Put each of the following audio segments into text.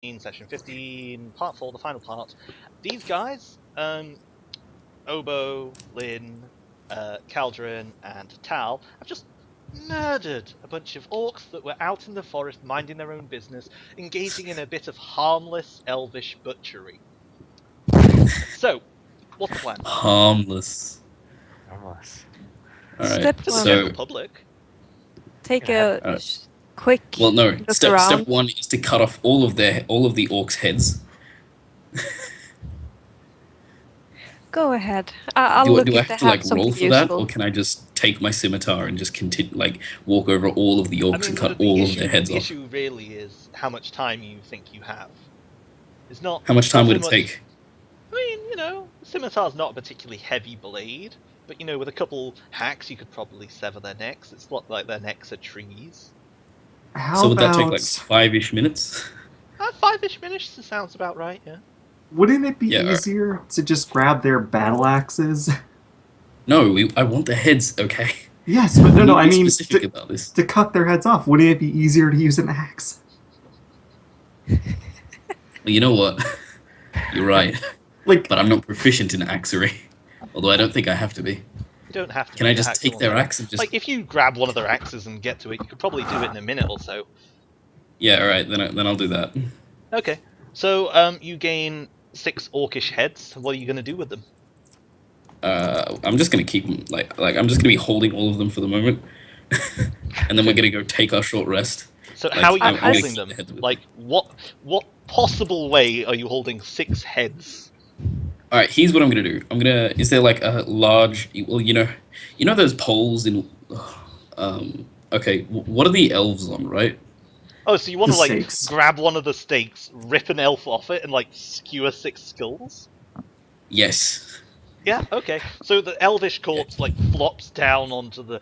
Session 15, Part 4, the final part. These guys, Obo, Lynn, Caldron, and Tal, have just murdered a bunch of orcs that were out in the forest minding their own business, engaging in a bit of harmless elvish butchery. So, what's the plan? Harmless. Harmless. Alright, Step To the one. general public. Take Yeah. a quick well, no. look Step around. 1 is to cut off all of the orcs' heads. Go ahead. I'll look Do I if they have to have roll something for that, useful. or can I just take my scimitar and just continue walk over all of the orcs and cut all of their heads the off? issue really is how much time you think you have. It's not. How much time would it so much- take? I mean, scimitar's not a particularly heavy blade, but with a couple hacks you could probably sever their necks. It's not like their necks are trees. So would that take 5-ish minutes? 5-ish minutes sounds about right, yeah. Wouldn't it be Yeah. easier to just grab their battle axes? No, I want the heads, okay? Yes, but no, I Be mean specific about this. to cut their heads off. Wouldn't it be easier to use an axe? Well, you know what? You're right. But I'm not proficient in axery. Although I don't think I have to be. You don't have to. Can I just take their axe and just... if you grab one of their axes and get to it, you could probably do it in a minute or so. Yeah, alright, then I'll do that. Okay. So, you gain 6 orcish heads. What are you going to do with them? I'm just gonna keep them, I'm just gonna be holding all of them for the moment. And then we're gonna go take our short rest. So how are you I'm gonna holding keep them? the heads with What possible way are you holding 6 heads? Alright, here's what I'm gonna do. Is there a large, well, you know those poles in, okay, what are the elves on, right? Oh, so you want to stakes. grab one of the stakes, rip an elf off it, and skewer 6 skulls? Yes. Yeah, okay. So the elvish corpse flops down onto the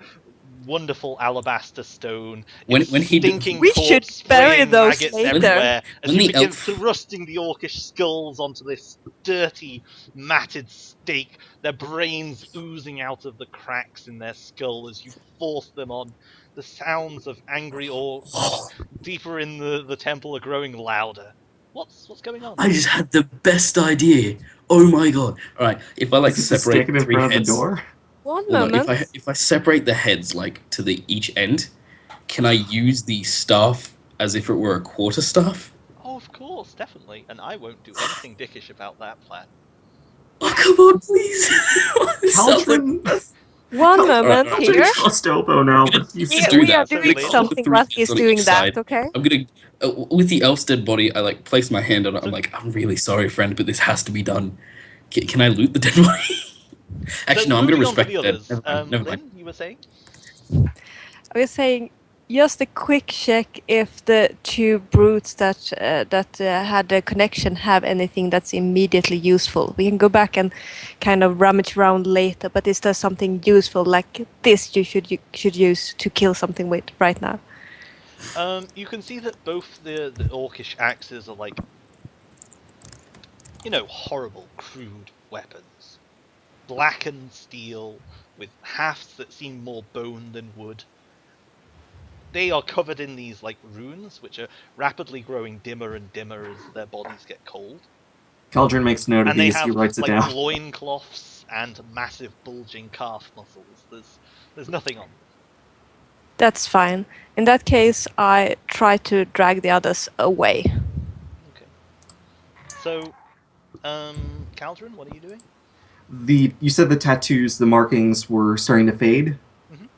wonderful alabaster stone. When Its he stinking We should corpse bury spraying those maggots later. everywhere as When you the begin elf- thrusting the orcish skulls onto this dirty, matted stake, their brains oozing out of the cracks in their skull as you force them on. The sounds of angry orcs deeper in the temple are growing louder. What's going on? I just had the best idea. Oh my god. Alright, if I Is it separate sticking in 3 front of heads... the door? One Well, no, moment. if I separate the heads to the each end, can I use the staff as if it were a quarterstaff? Oh, of course, definitely. And I won't do anything dickish about that plan. Oh come on, please! It sounds like- Caldron, One moment alright. here. trust Obo now, but he's Yeah, We that. are I'm doing gonna keep the something 3 while heads he's on doing each that, side. okay? I'm gonna with the elf's dead body. I place my hand on it. I'm I'm really sorry, friend, but this has to be done. Can I loot the dead body? Actually, So no. I'm gonna moving on to respect the that. others. Never mind. Lynn, you were saying? I was saying just a quick check if the 2 brutes that had a connection have anything that's immediately useful. We can go back and kind of rummage around later, but is there something useful like this you should use to kill something with right now? You can see that both the orcish axes are horrible, crude weapons. Blackened steel with hafts that seem more bone than wood. They are covered in these runes, which are rapidly growing dimmer and dimmer as their bodies get cold. Caldron makes note of And they these. have He writes it down. loincloths and massive bulging calf muscles. There's nothing on them. That's fine. In that case, I try to drag the others away. Okay. So, Caldron, what are you doing? You said the tattoos, the markings were starting to fade. Mhm.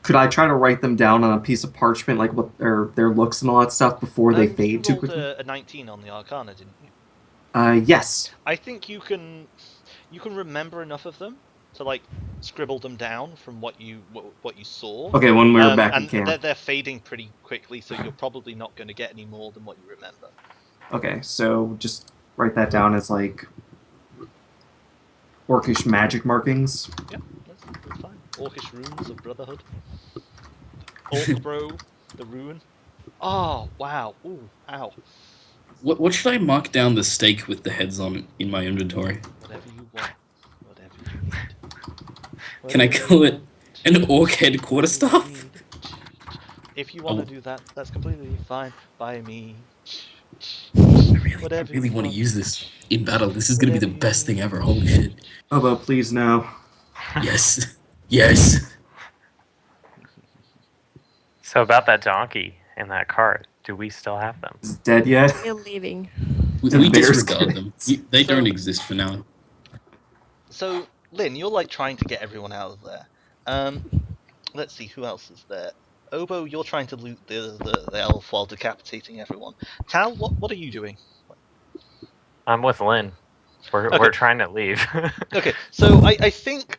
Could I try to write them down on a piece of parchment, like what their looks and all that stuff, before they You fade too rolled quickly? a 19 on the Arcana, didn't you? Yes. I think you can remember enough of them to scribble them down from what you saw. Okay, when we were back in and camp. they're fading pretty quickly, so you're probably not going to get any more than what you remember. Okay, so just write that down as orcish magic markings. Yeah, that's fine. Orcish runes of Brotherhood. Orc the rune. Oh wow! Ooh, ow! What should I mark down the stake with the heads on it in my inventory? Whatever you want. Whatever you need. Can I call it an orc head quarterstaff? If you want to do that, that's completely fine by me. I Whatever really you want to want. use this in battle. This is gonna be the Whatever you best thing want. ever. Holy shit! Obo, please no. Yes, yes. So about that donkey and that cart, do we still have them? Is it dead yet? Still leaving. We The bears disregard get them. it. They So- don't exist for now. So, Lynn, you're like trying to get everyone out of there. Let's see who else is there. Obo, you're trying to loot the elf while decapitating everyone. Tal, what are you doing? I'm with Lynn. We're Okay. we're trying to leave. Okay, so I think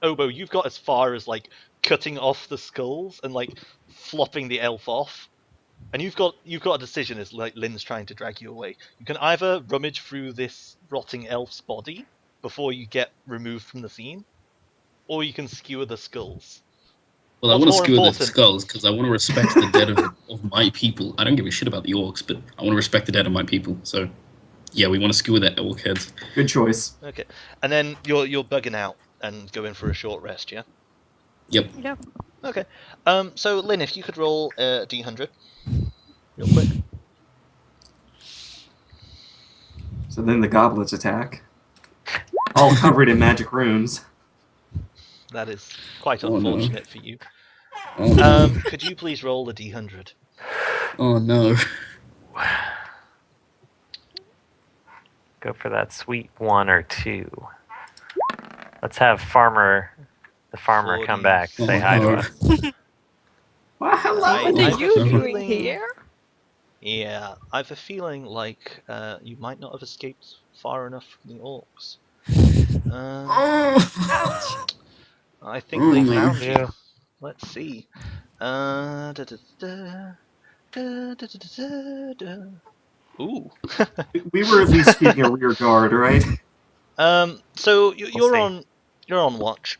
Obo, you've got as far as like cutting off the skulls and like flopping the elf off, and you've got a decision as like Lynn's trying to drag you away. You can either rummage through this rotting elf's body before you get removed from the scene, or you can skewer the skulls. Well, I What's want to more skewer the important? skulls because I want to respect the dead of my people. I don't give a shit about the orcs, but I want to respect the dead of my people. So, yeah, we want to skewer the orc heads. Good choice. Okay, and then you're bugging out and going for a short rest, yeah. Yep. Yep. Okay. So Lynn, if you could roll a d100, real quick. So then the goblets attack. All covered in magic runes. That is quite Oh, no. unfortunate for you. Oh no. Could you please roll a d100? Oh no. Go for that sweet 1 or 2. Let's have the farmer come back, Oh, say hi to no. us. Well, hello. I- What I are have you a doing feeling- here? Yeah, I have a feeling like you might not have escaped far enough from the orcs. Oh. I think Oh, they no. found you. Yeah. Let's see. Ooh. We were at least keeping a rear guard, right? So you're see. you're on watch.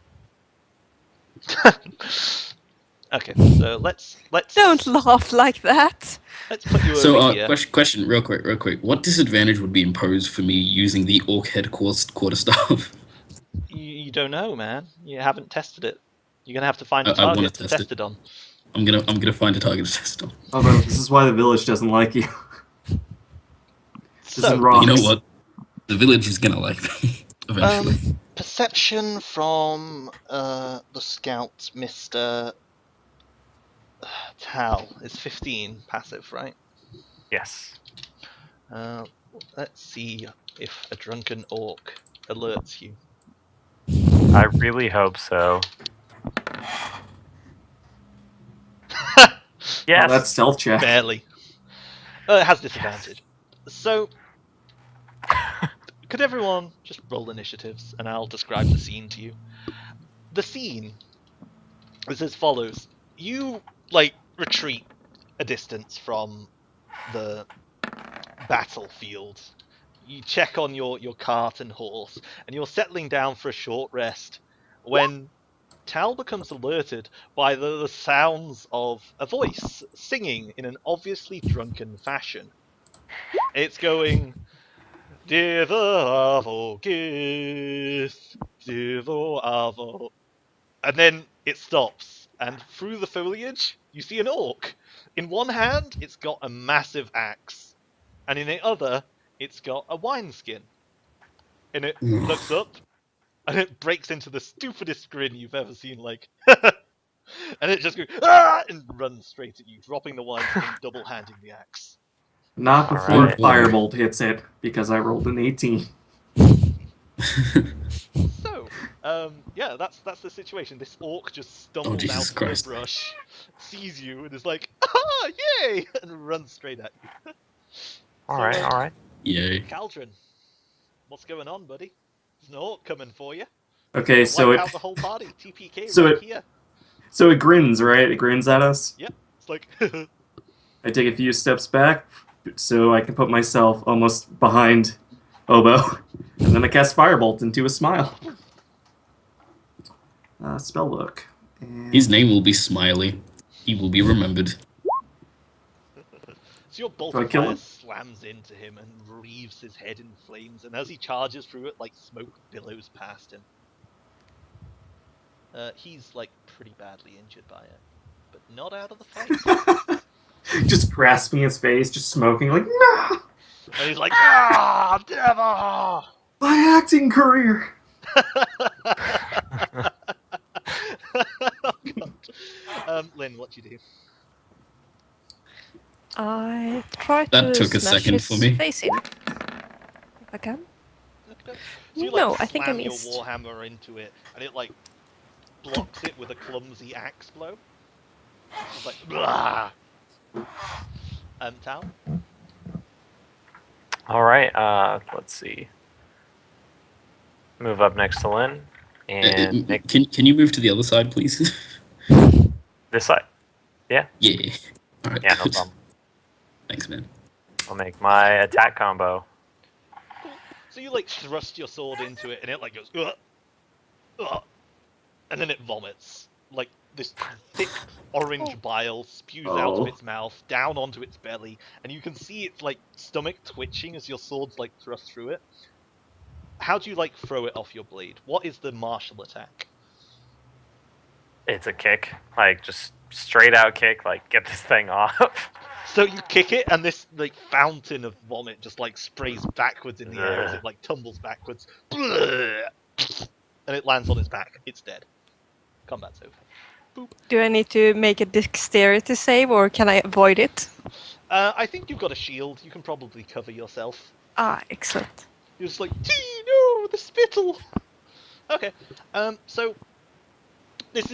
Okay, so let's Don't laugh like that. let's put you So, over here. question, real quick. What disadvantage would be imposed for me using the orc head quarterstaff? You don't know, man. You haven't tested it. You're gonna have to find a I wanna target to test test it. it on. I'm gonna find a target to test on. Although this is why the village doesn't like you. This is So, wrong. You know what? The village is gonna like me eventually. perception from the scout, Mister Tal, is 15 passive, right? Yes. Let's see if a drunken orc alerts you. I really hope so. Yes. Oh, that's stealth check. Barely. It has disadvantage. So, could everyone just roll initiatives and I'll describe the scene to you? The scene is as follows. You, retreat a distance from the battlefield. You check on your cart and horse, and you're settling down for a short rest when Tal becomes alerted by the sounds of a voice singing in an obviously drunken fashion. It's going, Diver Avo Gith, Diver Avo. And then it stops, and through the foliage, you see an orc. In one hand, it's got a massive axe, and in the other, it's got a wineskin. And it looks up, and it breaks into the stupidest grin you've ever seen, and it just goes, ah! And runs straight at you, dropping the wineskin, double-handing the axe. Not All before right. Firebolt hits it, because I rolled an 18. So, yeah, that's the situation. This orc just stumbles Oh, Jesus out Christ. of the brush, sees you, and is like, ah, yay! And runs straight at you. All So, right. All right. Yay. Caldron, what's going on, buddy? There's an orc coming for you. Okay, so Wipe it out the whole party. TPK so right it- here. so it grins, right? It grins at us. Yep. It's like, I take a few steps back so I can put myself almost behind Obo, and then I cast Firebolt into a smile. Spellbook. And His name will be Smiley. He will be remembered. so your bolt Do I of kill fire him? slams into him and reaves his head in flames, and as he charges through it, smoke billows past him. He's pretty badly injured by it, but not out of the fight. Just grasping his face, just smoking, like, no! And he's like, ah, devil! My acting career! Oh, God. Lynn, what do you do? I try That to took a smash second his for me. face in. If I can. So you No, like I think I slam your missed. warhammer into it, and it like blocks it with a clumsy axe blow. It's like, blah. Tal? All right. Let's see. Move up next to Lynn and make Can you move to the other side, please? this side. Yeah. All right. Yeah, no good. problem. Thanks, man. I'll make my attack combo. So you like thrust your sword into it, and it like goes, ugh, ugh, and then it vomits. Like this thick orange bile spews out of its mouth, down onto its belly, and you can see its like stomach twitching as your sword's like thrust through it. How do you like throw it off your blade? What is the martial attack? It's a kick, like just straight out kick, like get this thing off. So you kick it, and this like fountain of vomit just like sprays backwards in the air as it like tumbles backwards, and it lands on its back. It's dead. Combat's over. Boop. Do I need to make a dexterity save, or can I avoid it? I think you've got a shield. You can probably cover yourself. Ah, excellent. You're just like, no, the spittle. Okay. So this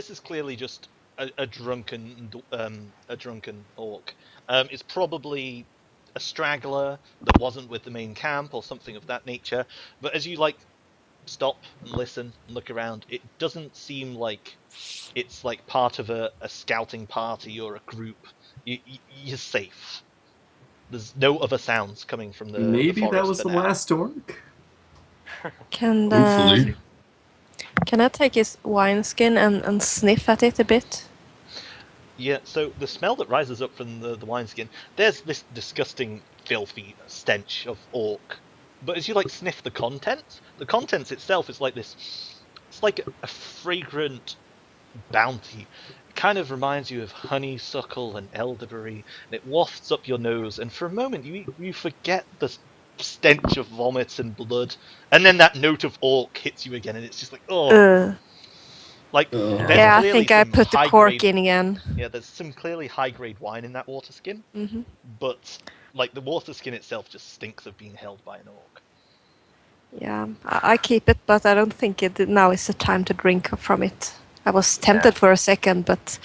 is clearly just a drunken orc. It's probably a straggler that wasn't with the main camp or something of that nature. But as you like stop and listen and look around, it doesn't seem like it's like part of a scouting party or a group. You're safe. There's no other sounds coming from the Maybe forest that was for the now. last orc? Can Hopefully. can I take his wineskin and sniff at it a bit? Yeah, so the smell that rises up from the wineskin, there's this disgusting, filthy stench of orc. But as you like sniff the contents itself is like this, it's like a fragrant bounty. It kind of reminds you of honeysuckle and elderberry, and it wafts up your nose, and for a moment you forget the stench of vomit and blood, and then that note of orc hits you again, and it's just like, oh. Like, there's Yeah, I clearly think I some put the cork high-grade- in again. Yeah, there's some clearly high-grade wine in that water skin, Hmm. but like the water skin itself just stinks of being held by an orc. Yeah, I keep it, but I don't think now is the time to drink from it. I was tempted for a second, but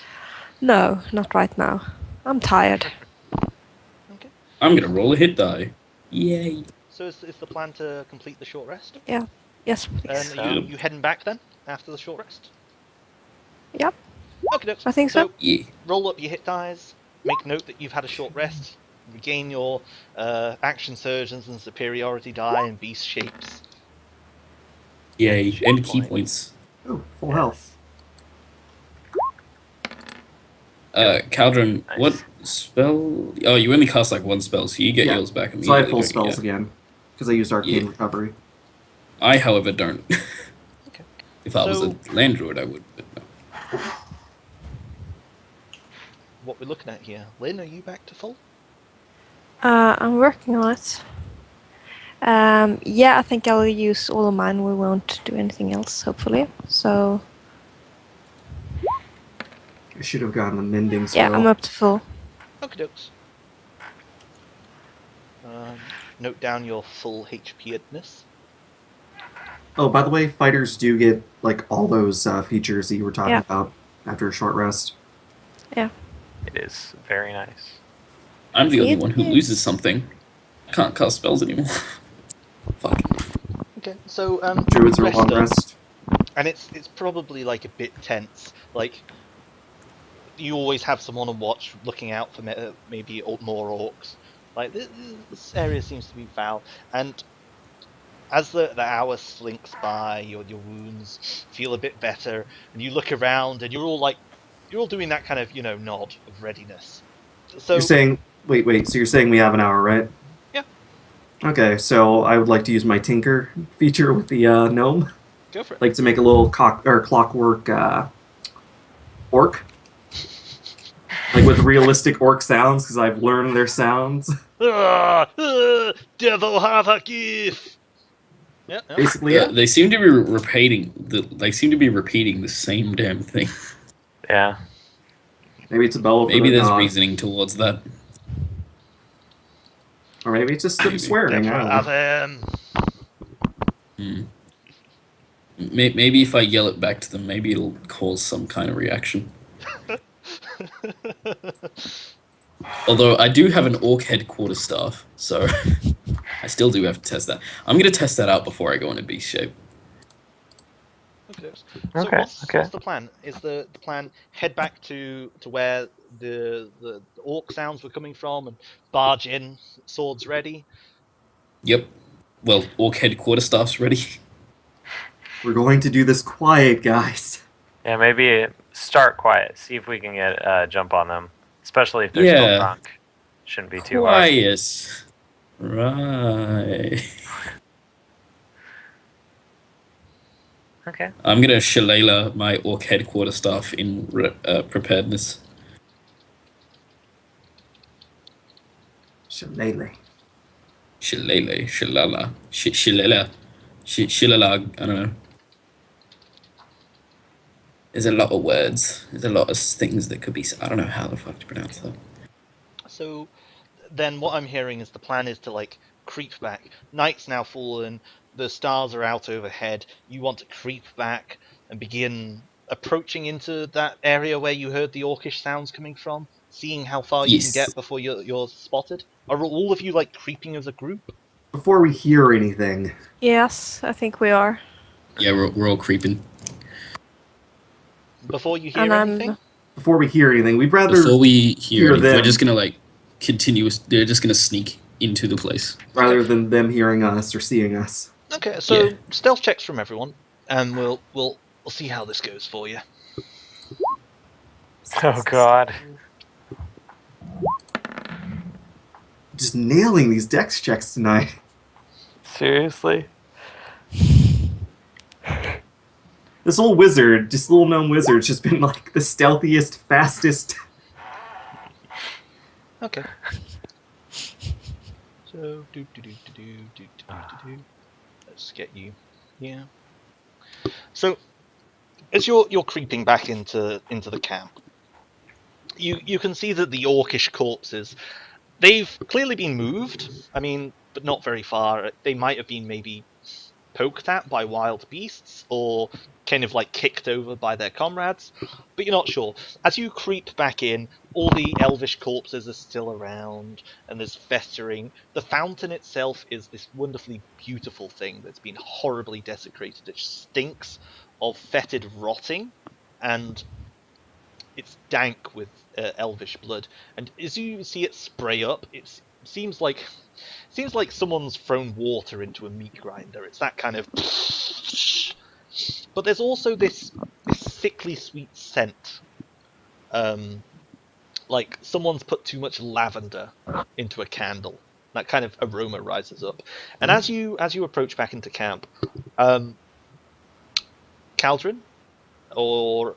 no, not right now. I'm tired. Okay. I'm gonna roll a hit die. Yay. So is the plan to complete the short rest? Yes, please. And are you heading back then after the short rest? Yep. Okay, I think so. Yeah. Roll up your hit dice. Make note that you've had a short rest. Regain your action surgeons and superiority die and beast shapes. Yay. And key Point. points. Oh, full health. Caldron, Nice. what spell? Oh, you only cast like one spell, so you get Yeah. yours back immediately. So I have full don't you? spells again. Because I used Arcane Yeah. Recovery. I, however, don't. Okay. If I was So- a land druid, I would, but no. What we're looking at here. Lynn, are you back to full? I'm working on it. Yeah, I think I'll use all of mine. We won't do anything else, hopefully. So, I should have gotten a mending spell. yeah, I'm up to full. Okie dokes. Note down your full HP-edness. Oh, by the way, fighters do get like all those features that you were talking Yeah. about after a short rest. It is very nice. I'm the only It one who is. loses something. I can't cast spells anymore. Fuck. Okay, so Druids are rest long up. rest. And it's probably like a bit tense. Like you always have someone on watch, looking out for maybe more orcs. Like this area seems to be foul, and as the hour slinks by, your wounds feel a bit better, and you look around, and you're all doing that kind of nod of readiness. So You're saying, wait, so you're saying we have an hour, right? Yeah. Okay, so I would like to use my Tinker feature with the gnome. go for it. Like to make a little clockwork orc. Like with realistic orc sounds, because I've learned their sounds. Devil have a gift. Yeah. Basically, yeah. They seem to be repeating the same damn thing. Yeah. Maybe it's a bellow for Maybe their there's god. reasoning towards that. Or maybe it's just them Maybe. swearing. Devil I don't have know. Maybe if I yell it back to them, maybe it'll cause some kind of reaction. Although I do have an orc headquarters staff, so I still do have to test that. I'm going to test that out before I go into beast shape. Okay. Okay, What's the plan? Is the plan head back to where the orc sounds were coming from and barge in, swords ready? Yep. Well, orc headquarters staff's ready. We're going to do this quiet, guys. Yeah, maybe start quiet. See if we can get a jump on them. Especially if they're still Yeah. drunk. Shouldn't be too hard. Quiet. Right. Okay. I'm going to shillelagh my orc headquarters staff in preparedness. Shillelagh. Shillelagh. Shillelagh. Shillelagh. Shillelagh. I don't know. There's a lot of words. There's a lot of things that could be... I don't know how the fuck to pronounce that. So then what I'm hearing is the plan is to like creep back. Night's now fallen, the stars are out overhead. You want to creep back and begin approaching into that area where you heard the orcish sounds coming from, seeing how far you can Yes. get before you're spotted. Are all of you like creeping as a group? Before we hear anything, Yes, I think we are. Yeah, we're all creeping. Before you hear And anything? we'd rather Before we hear anything, them. we're just gonna like they're just gonna sneak into the place. rather than them hearing us or seeing us. Okay, so Yeah. stealth checks from everyone, and we'll see how this goes for you. Oh God. Just nailing these dex checks tonight. Seriously? This little wizard, this little gnome wizard's just been like the stealthiest, fastest. Okay. So let's get you. Yeah. So as you're creeping back into the camp, you can see that the orcish corpses, they've clearly been moved. I mean, but not very far. They might have been maybe poked at by wild beasts or kind of like kicked over by their comrades, but you're not sure. As you creep back in, all the elvish corpses are still around and there's festering. The fountain itself is this wonderfully beautiful thing that's been horribly desecrated. It stinks of fetid rotting and it's dank with elvish blood. And as you see it spray up, it seems like someone's thrown water into a meat grinder. It's that kind of... But there's also this sickly sweet scent. Like someone's put too much lavender into a candle. That kind of aroma rises up. And as you approach back into camp, Caldrin, or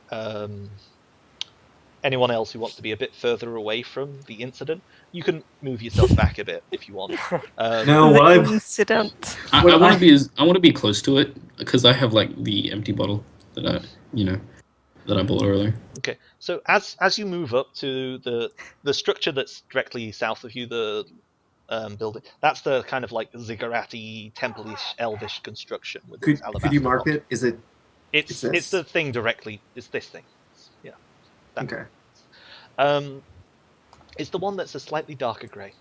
anyone else who wants to be a bit further away from the incident, you can move yourself back a bit if you want. No, The what I incident. I Well, want to be close to it because I have like the empty bottle that I bought earlier. Okay, so as you move up to the structure that's directly south of you, the building, that's the kind of like ziggurat-y, temple-ish, elvish construction with its alabaster could you mark block. it? Is it It's this? the thing directly. It's this thing. Yeah. That. okay? It's the one that's a slightly darker grey.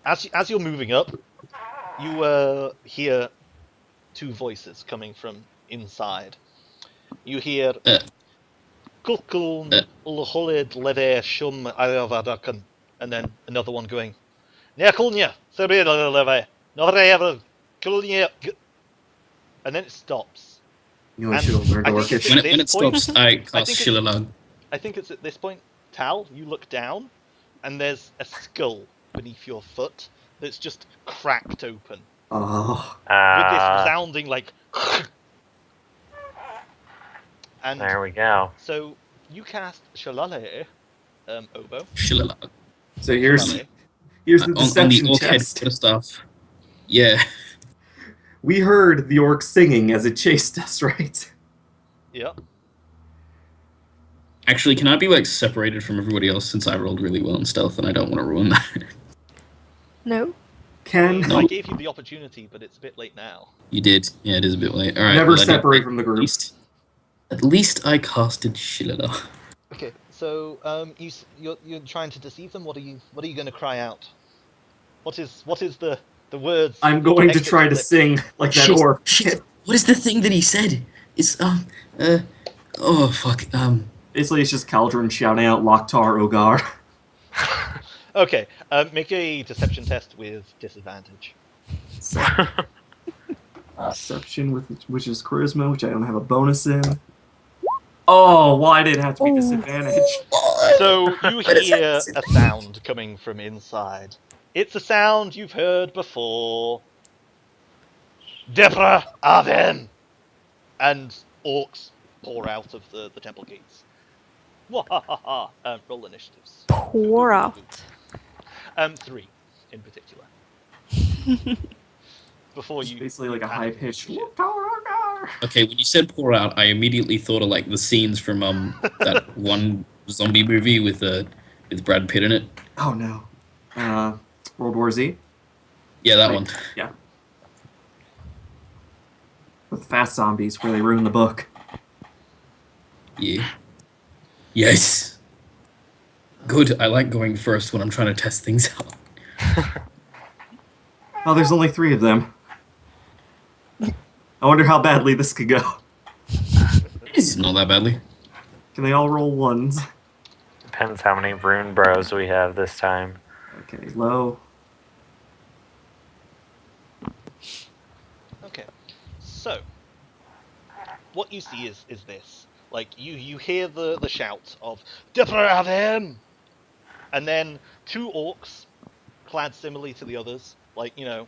As you're moving up, you hear two voices coming from inside. You hear Kulkul Lholid Lede Shum Ayavadakan, and then another one going Nekulnya Sabir Leve Norever Kulnya, and then it stops. You know, I And should have learned I think Orcish. it's- When this it point- stops, I I cast think it's- Shillelagh. I think it's at this point, Tal, you look down, and there's a skull beneath your foot that's just cracked open Oh, with this resounding like. And There we go. so you cast Shalale, Obo. Shillalog. So here's Shillelagh. the On the deception orc test. head stuff. Yeah. We heard the orc singing as it chased us, right? Yep. Actually, can I be like separated from everybody else since I rolled really well in stealth and I don't want to ruin that? No. Ken, I gave you the opportunity, but it's a bit late now. You did. Yeah, it is a bit late. All right. never well, I did- separate from the group. At least I casted Shillalog. Okay, so you're trying to deceive them. What are you going to cry out? What is the words? I'm going to exit try your to lips? sing like that Shit, orc. shit. What is the thing that he said? It's oh fuck. Basically, it's just Caldron shouting out Loktar Ogar. Okay, make a deception test with disadvantage. Deception, which is charisma, which I don't have a bonus in. Oh, why did it have to be Oh. disadvantage? So you hear a sound coming from inside. It's a sound you've heard before. Debra Aven! And orcs pour out of the temple gates. Wahahaha! Roll initiatives. Pour out. 3 in particular. Before It's you basically like a panic. high-pitched Loktar Ogar. Okay, when you said pour out, I immediately thought of like the scenes from that one zombie movie with Brad Pitt in it. Oh no. World War Z? Yeah, that one. Yeah. With fast zombies, where they ruin the book. Yeah. Yes. Good. I like going first when I'm trying to test things out. Oh, there's only 3 of them. I wonder how badly this could go. It's not that badly. Can they all roll 1s? Depends how many rune bros we have this time. Okay, low. Okay, so what you see is this. Like you hear the shout of Debra Aven! And then 2 orcs, clad similarly to the others, like, you know,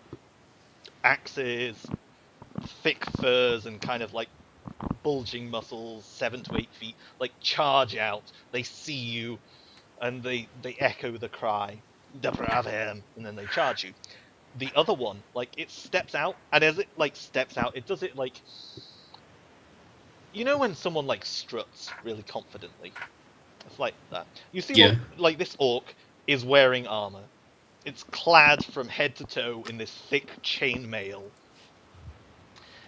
axes, thick furs, and kind of like bulging muscles, 7 to 8 feet, like charge out. They see you, and they echo the cry, Debra Aven! And then they charge you. The other one, like, it steps out, and as it like steps out, it does it like, you know, when someone like struts really confidently. It's like that. You see, Yeah. like this orc is wearing armor. It's clad from head to toe in this thick chainmail,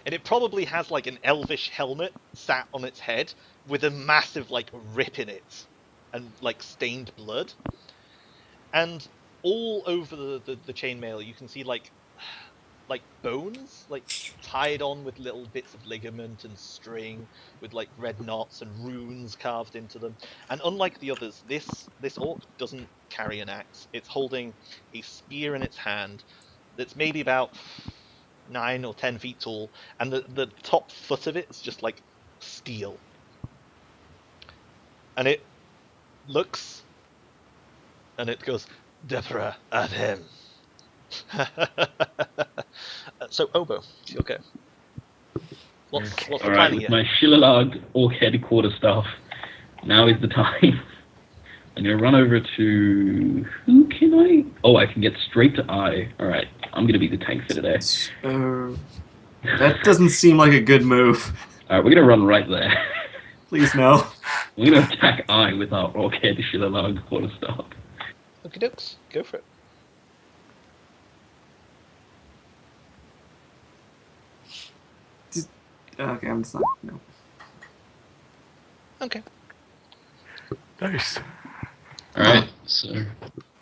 and it probably has like an elvish helmet sat on its head with a massive like rip in it, and like stained blood. And all over the chainmail, you can see like bones, like tied on with little bits of ligament and string, with like red knots and runes carved into them. And unlike the others, this orc doesn't carry an axe. It's holding a spear in its hand that's maybe about 9 or 10 feet tall, and the top foot of it is just like steel. And it looks, and it goes, Debra Aven. So Obo, you okay? What's the plan Alright, here? with my Shillalog orc headquarter stuff, now is the time. I'm gonna run over to... Who can I... Oh, I can get straight to I. Alright, I'm gonna be the tank for today. That doesn't seem like a good move. Alright, we're gonna run right there. Please no. We're gonna attack I with our orc head Shillalog quarterstaff. Okie dokes, go for it. Okay, I'm just not. No. Okay. Nice. Alright, so...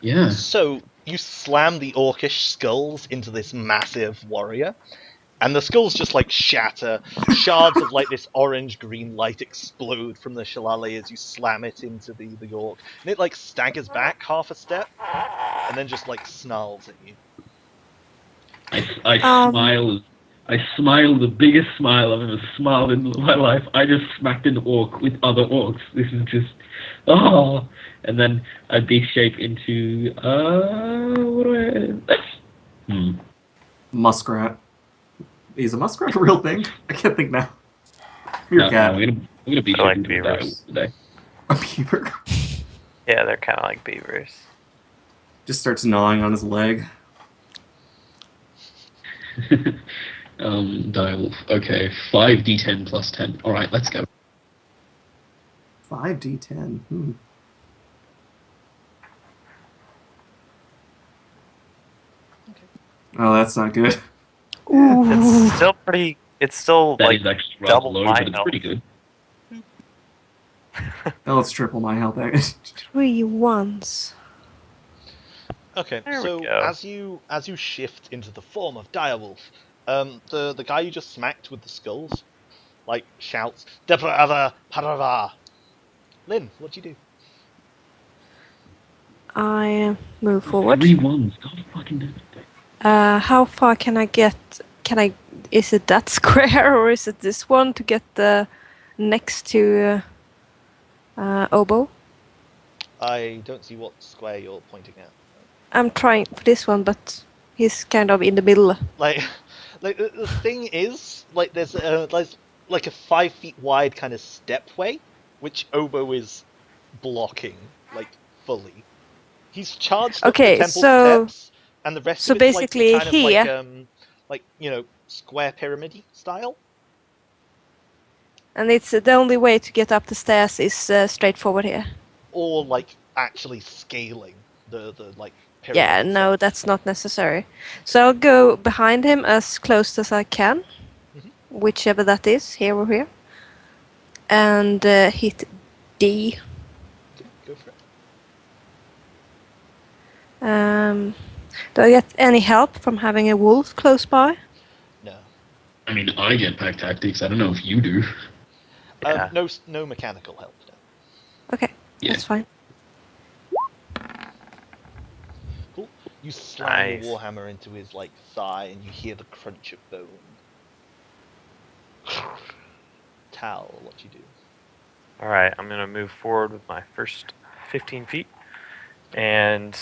Yeah. So you slam the orcish skulls into this massive warrior, and the skulls just like shatter. Shards of like this orange-green light explode from the shillelagh as you slam it into the orc, and it like staggers back half a step, and then just like snarls at you. I smile. I smile the biggest smile I've ever smiled in my life. I just smacked an orc with other orcs. This is just, oh! And then I beast shape into, what do I... Muskrat. Is a muskrat a real thing? I can't think now. Meerkat. No, we're gonna beast I like shape into a beavers. today. A beaver. Yeah, they're kind of like beavers. Just starts gnawing on his leg. Direwolf. Okay, 5d10 plus 10. Alright, let's go. 5d10. Hmm. Oh, that's not good. Ooh. It's still pretty. It's still That like is actually rather double low, my but it's health. pretty good. Now let's triple my health. 3 ones. Okay, There we so go. as you shift into the form of Direwolf, the guy you just smacked with the skulls, like shouts "Debrava Parava." Lynn, what do you do? I move forward. 3 ones. God fucking damn it. How far can I get? Can I? Is it that square or is it this one to get the next to Oboe? I don't see what square you're pointing at. I'm trying for this one, but he's kind of in the middle. Like the thing is, like there's like a 5 feet wide kind of stepway, which Oboe is blocking like fully. He's charged up the Okay, temple so- steps, and the rest so of it's basically like kind here- of like square pyramid style. And it's the only way to get up the stairs is straight forward here. Or like actually scaling the like pyramid. Yeah, no, itself. that's not necessary. So I'll go behind him as close as I can, whichever that is, here or here, and hit D. Okay, go for it. Do I get any help from having a wolf close by? No. I mean, I get pack tactics. I don't know if you do. Yeah. No mechanical help. No. Okay, Yeah. that's fine. Cool. You slam Nice. your warhammer into his like thigh, and you hear the crunch of bone. Tal, what do you do? All right, I'm gonna move forward with my first 15 feet, and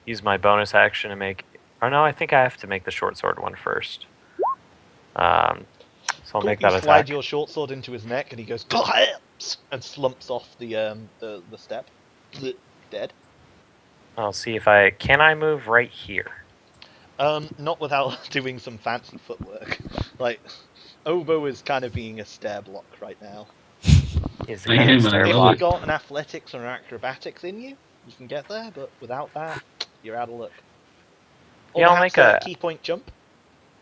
use my bonus action to make. Oh no, I think I have to make the short sword one first. So I'll Cool. make You that slide attack. your short sword into his neck, and he goes "Collapse!" and slumps off the step. Dead. I'll see if I can. I move right here. Not without doing some fancy footwork. Like, Oboe is kind of being a stair block right now. Is I am, I If love you've it. got an athletics or an acrobatics in you, you can get there, but without that, you're out of luck. Or Yeah, I'll perhaps make a- key point jump.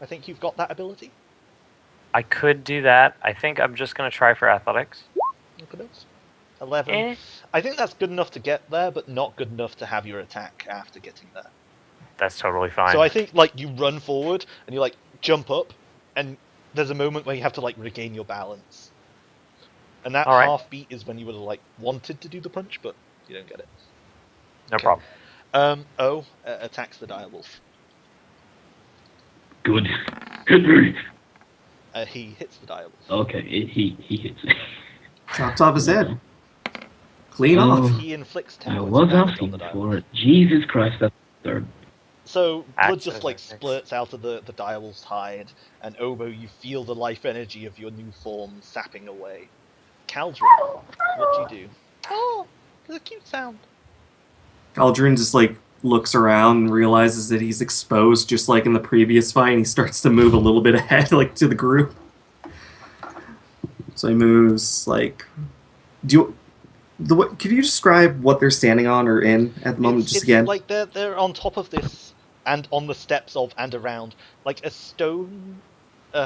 I think you've got that ability. I could do that. I think I'm just gonna try for athletics. Look at us. 11. Eh. I think that's good enough to get there, but not good enough to have your attack after getting there. That's totally fine. So I think like you run forward and you like jump up, and there's a moment where you have to like regain your balance. And that All right. half beat is when you would have like wanted to do the punch, but you don't get it. no okay. problem. Attacks the direwolf. Good. Good move. He hits the direwolf. Okay, he hits it. Chopped off his head. Clean Oh. off. He inflicts 10 I points was of damage on asking the direwolf. for it. Jesus Christ, that's third. So blood Acts just as like a fix. splurts out of the direwolf's hide, and Oboe, you feel the life energy of your new form sapping away. Caldron, what do you do? Oh, there's a cute sound. Caldron just like looks around and realizes that he's exposed just like in the previous fight, and he starts to move a little bit ahead like to the group. So he moves like could you describe what they're standing on or in at the moment, just It's again? like they're on top of this and on the steps of and around like a stone,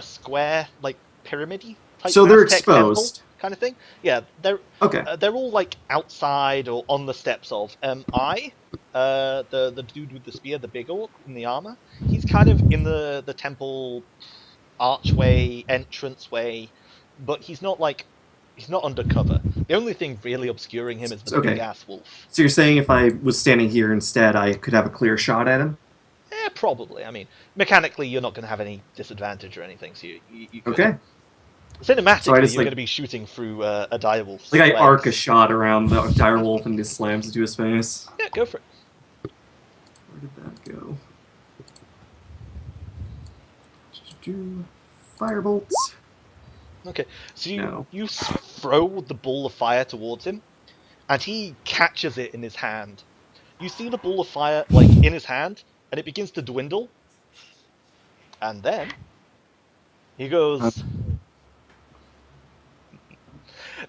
square like pyramidy type. So they're Aztec temple exposed. kind of thing. Yeah, they're Okay. they're all like outside or on the steps of. The dude with the spear, the big orc in the armor, he's kind of in the temple archway, entranceway, but he's not undercover. The only thing really obscuring him is the Okay. big ass wolf. So you're saying if I was standing here instead, I could have a clear shot at him? Probably. I mean, mechanically, you're not going to have any disadvantage or anything, so you could. Okay. Cinematically, So I just, you're like- going to be shooting through a direwolf's Like I legs. arc a shot around the direwolf and just slams into his face. Yeah, go for it. Where did that go? Firebolts. Okay, so you No. you throw the ball of fire towards him, and he catches it in his hand. You see the ball of fire like in his hand, and it begins to dwindle. And then he goes,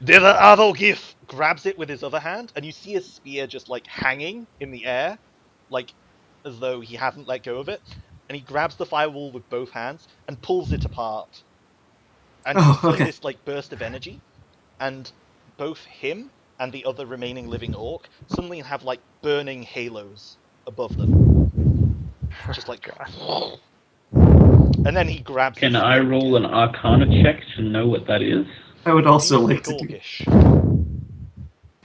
"Dither Adolgif!" grabs it with his other hand, and you see his spear just like hanging in the air, like as though he hasn't let go of it. And he grabs the firewall with both hands and pulls it apart. And you see okay. this like burst of energy, and both him and the other remaining living orc suddenly have like burning halos above them, just like. God. And then he grabs. Can his I spear roll again. an Arcana check to know what that is? I would also Do you like to speak do. Orcish?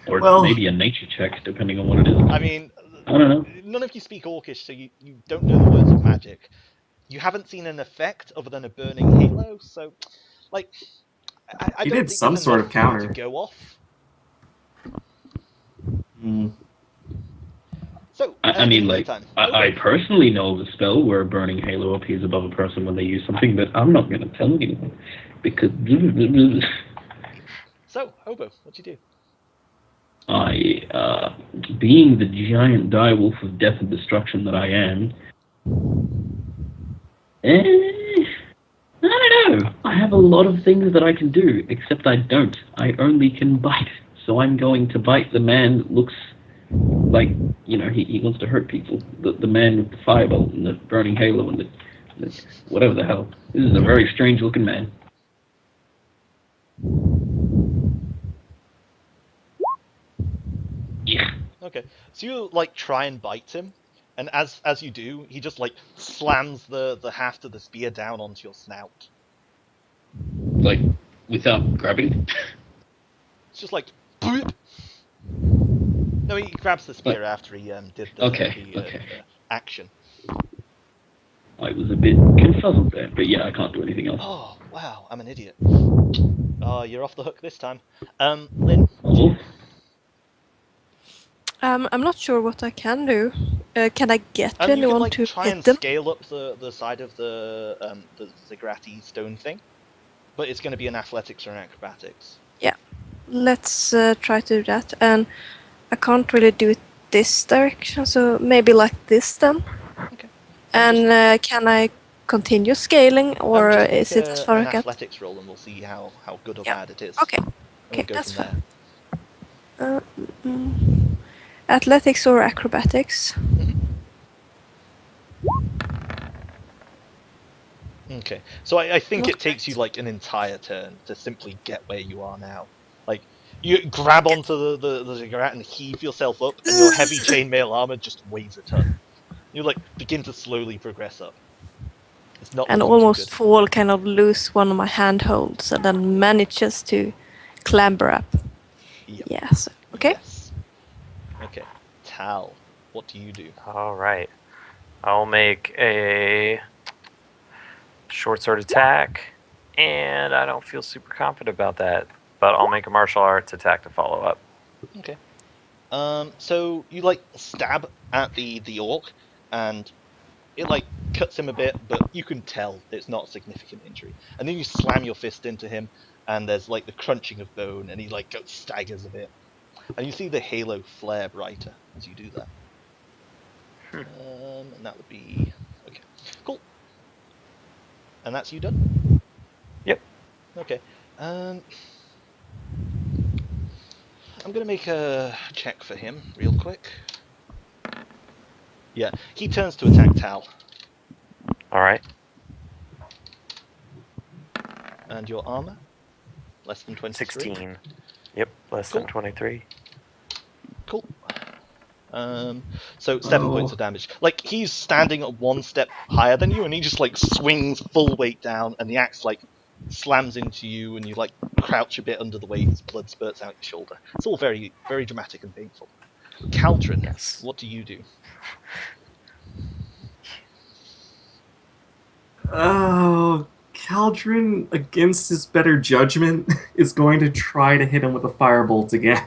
Or Well- maybe a nature check, depending on what it is. I mean, I don't know. none of you speak Orcish, so you don't know the words of magic. You haven't seen an effect other than a burning halo, so like I He don't did think some there's sort enough of for you counter. to go off. Hmm. So I in mean, the like, meantime, I personally know of a spell where a burning halo appears above a person when they use something, but I'm not going to tell anyone because So Hobo, what'd you do? I, being the giant direwolf of death and destruction that I am, I don't know. I have a lot of things that I can do, except I don't. I only can bite. So I'm going to bite the man that looks like, he wants to hurt people. The man with the firebolt and the burning halo and the whatever the hell. This is a very strange looking man. Yeah. Okay, so you like try and bite him, and as you do, he just like slams the haft of the spear down onto your snout. Like, without grabbing. It's just like, boop. No, he grabs the spear after he did the, Okay. action. I was a bit confuzzled there, but yeah, I can't do anything else. Oh wow, I'm an idiot. Oh, you're off the hook this time. Lynn. Oh, I'm not sure what I can do. Can I get You can anyone like to try hit and them? scale up the side of the Ziggurat stone thing, but it's going to be an athletics or an acrobatics. Let's try to do that. And I can't really do it this direction, so maybe like this then. Okay. And can I continue scaling, or Just is make it as far an as I get? athletics roll, and we'll see how good or Yeah. bad it is. Okay. And we'll Okay, go that's from there. Athletics or acrobatics? Okay, so I think Not it takes great. you like an entire turn to simply get where you are now. Like, you grab onto the Ziggurat and heave yourself up, and your heavy chainmail armor just weighs a ton. You like begin to slowly progress up. It's not And looking too almost good. fall, kind of lose one of my handholds, and then manages to clamber up. Yep. Yes. Okay. Yes. Okay. Tal, what do you do? All right. I'll make a short sword attack, and I don't feel super confident about that, but I'll make a martial arts attack to follow up. Okay. So you like stab at the orc, and it like cuts him a bit, but you can tell it's not a significant injury. And then you slam your fist into him, and there's like the crunching of bone, and he like staggers a bit. And you see the halo flare brighter as you do that. And that would be okay. Cool. And that's you done? Yep. Okay. I'm gonna make a check for him real quick. Yeah, he turns to attack Tal. All right. And your armor? Less than 23? 16. Yep, less Cool. than 23. Cool. So 7 Oh. points of damage. Like, he's standing at one step higher than you, and he just like swings full weight down, and the axe like slams into you, and you like crouch a bit under the weight as blood spurts out your shoulder. It's all very, very dramatic and painful. Caldron, Yes. what do you do? Oh, Caldron, against his better judgment, is going to try to hit him with a firebolt again.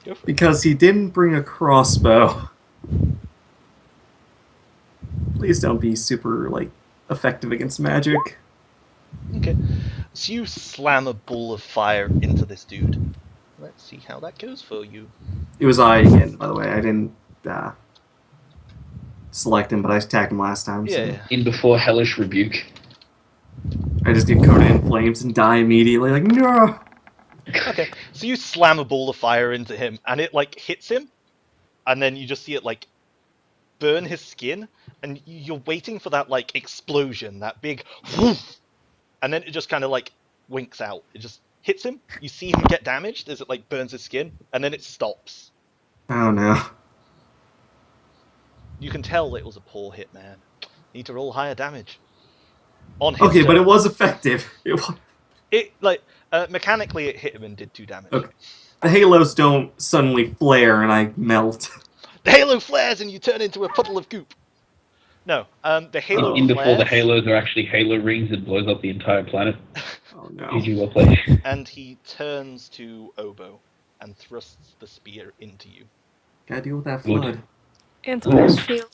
Go for it. Because he didn't bring a crossbow. Please don't be super, like, effective against magic. Okay. So you slam a ball of fire into this dude, Let's see how that goes for you. It was I again, by the way. I didn't select him, but I attacked him last time. So Yeah. In before Hellish Rebuke. I just get coated in flames and die immediately. Like, no! Okay, so you slam a ball of fire into him, and it like hits him, and then you just see it like burn his skin, and you're waiting for that like explosion, that big whoosh, and then it just kind of like winks out. It just hits him. You see him get damaged as it like burns his skin, and then it stops. Oh no. You can tell it was a poor hit, man. Need to roll higher damage. On his Okay, but turn. it was effective. It like mechanically it hit him and did 2 damage. Okay. The halos don't suddenly flare and I melt. The halo flares and you turn into a puddle of goop. No, the halo In flares. before the halos are actually halo rings that blows up the entire planet. Oh no. GG, well played. And he turns to Obo and thrusts the spear into you. Gotta deal with that Good. flood. Into the shield,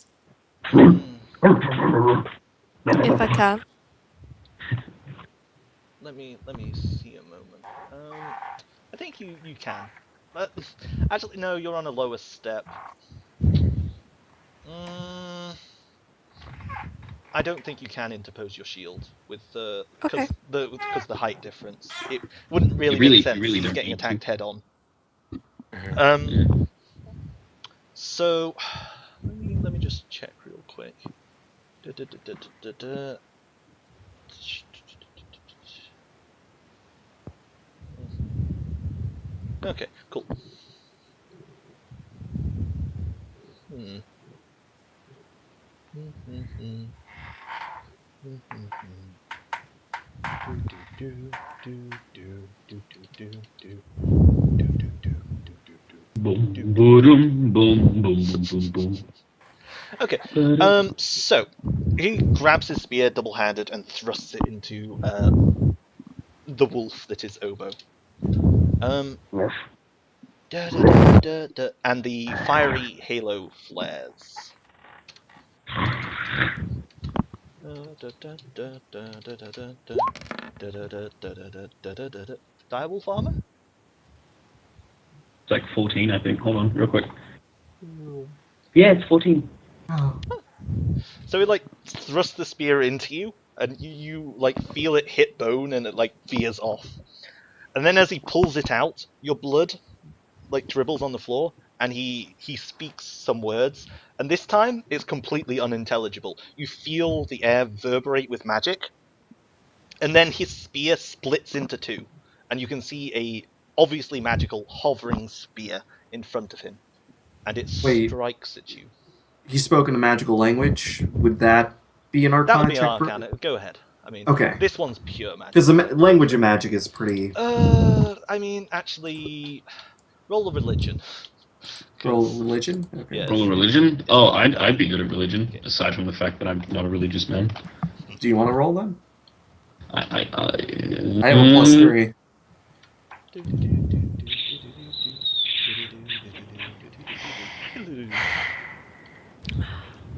if I can. Let me see a moment. I think you can. But actually, no, you're on a lower step. I don't think you can interpose your shield with the Okay. because the height difference. It wouldn't really, You really- make sense you really don't getting need to. attacked head on. Yeah. So let me just check real quick. Da-da-da-da-da-da. Okay, cool. Boom, boom, boom, boom, boom, boom, boom. Okay, so he grabs his spear double-handed and thrusts it into the wolf that is Obo. And the fiery halo flares. Direwolf armor? It's like 14, I think. Hold on, real quick. Yeah, it's 14. Oh. So it like thrusts the spear into you, and you like feel it hit bone, and it like veers off. And then as he pulls it out, your blood like dribbles on the floor, and he speaks some words. And this time, it's completely unintelligible. You feel the air vibrate with magic, and then his spear splits into 2, and you can see a obviously magical hovering spear in front of him, and it Wait. strikes at you. He spoke in a magical language. Would that be an That would Arcana be an check? Arcana. Go ahead. I mean, Okay. this one's pure magic. Because the language of magic is pretty. I mean, actually, roll a religion. Roll religion? Okay. Yeah. Roll a religion? Oh, I'd be good at religion, aside from the fact that I'm not a religious man. Do you want to roll then? I I have a +3.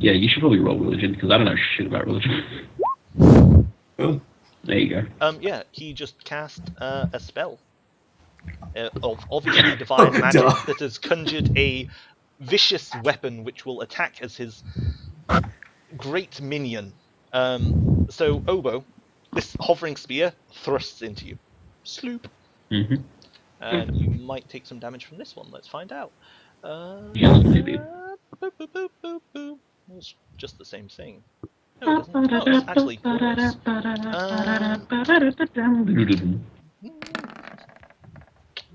Yeah, you should probably roll religion, because I don't know shit about religion. Boom. There you go. Yeah, he just cast a spell of obviously divine Oh, magic duh. that has conjured a vicious weapon which will attack as his great minion. So Obo, this hovering spear thrusts into you. Sloop. Mm-hmm. And you might take some damage from this one. Let's find out. Yes, maybe. Boop, boop, boop, boop, boop. It's just the same thing. No, it doesn't. No, it's actually worse.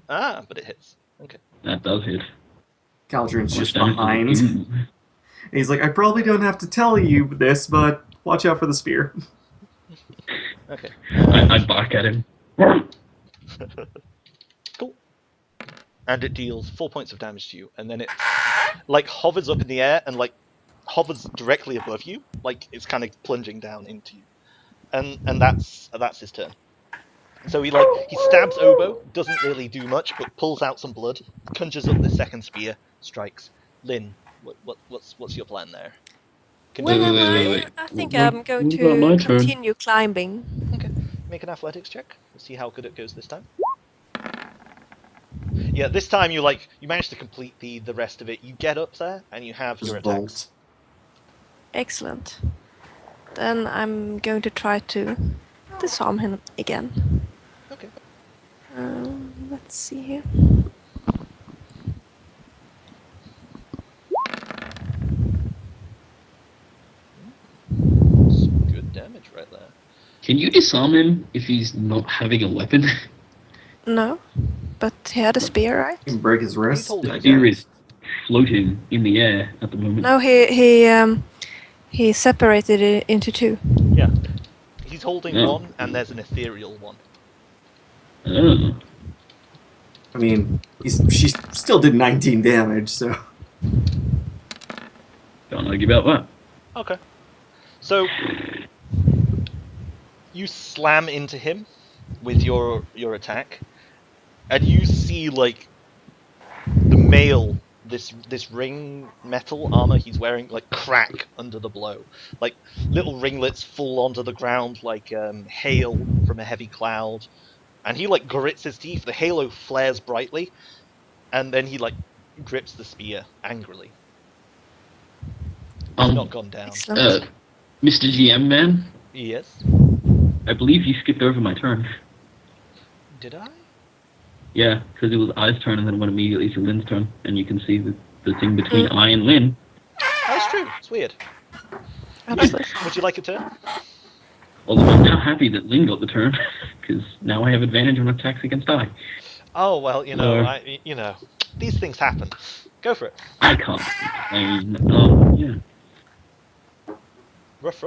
But it hits. Okay. That does hit. Caldron's just Much damage does it behind. do? And he's like, I probably don't have to tell you this, but watch out for the spear. Okay. I bark at him. Cool. And it deals 4 points of damage to you, and then it like hovers up in the air and like hovers directly above you, like it's kind of plunging down into you. And that's his turn. So he stabs Obo, doesn't really do much, but pulls out some blood, conjures up the second spear, strikes. Lynn, what's your plan there? Wait. I think What- I'm going what about my to turn? continue climbing. Okay, make an athletics check. Let's see how good it goes this time. Yeah, this time you manage to complete the rest of it. You get up there and you have your Just attacks. bolt. Excellent. Then I'm going to try to disarm him again. Okay. Let's see here. Some good damage right there. Can you disarm him if he's not having a weapon? No, but he had a spear, right? You can break his wrist. holding The it. spear is floating in the air at the moment. No, he separated it into two. Yeah. He's holding Oh. one, and there's an ethereal one. Oh. I mean, she still did 19 damage, so. Don't argue about that. Okay. So you slam into him with your attack, and you see like the mail, this ring metal armor he's wearing, like crack under the blow. Like little ringlets fall onto the ground like hail from a heavy cloud, and he like grits his teeth. The halo flares brightly, and then he like grips the spear angrily. He's not gone down. Excellent. Mr. GM man, Yes. I believe you skipped over my turn. Did I? Yeah, because it was I's turn and then went immediately to Lynn's turn, and you can see the thing between I and Lynn. That's true. It's weird. Absolutely. Would you like a turn? Although I'm now happy that Lynn got the turn, because now I have advantage on attacks against I. Oh well, No. These things happen. Go for it. I can't. Yeah. Ruff.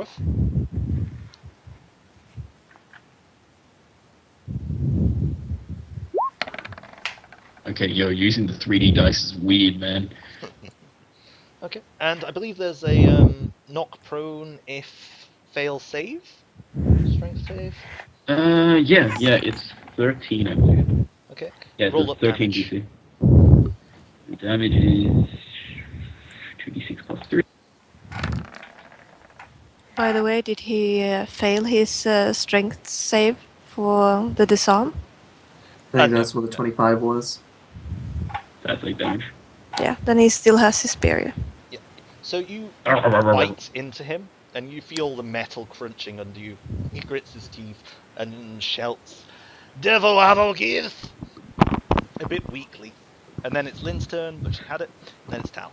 Okay, using the 3D dice is weird, man. Okay. And I believe there's a knock prone if fail save. Strength save. Yeah, it's 13, I believe. Okay. Yeah, Roll it's up 13 damage. DC. The damage is 2d6 plus 3. By the way, did he fail his strength save for the disarm? I think no. that's what the 25 was. That's like damage. Yeah, then he still has his spear. So you bite into him, and you feel the metal crunching under you. He grits his teeth and shouts, "Devil Avogith!" a bit weakly. And then it's Lynn's turn, but she had it. Then it's Tal.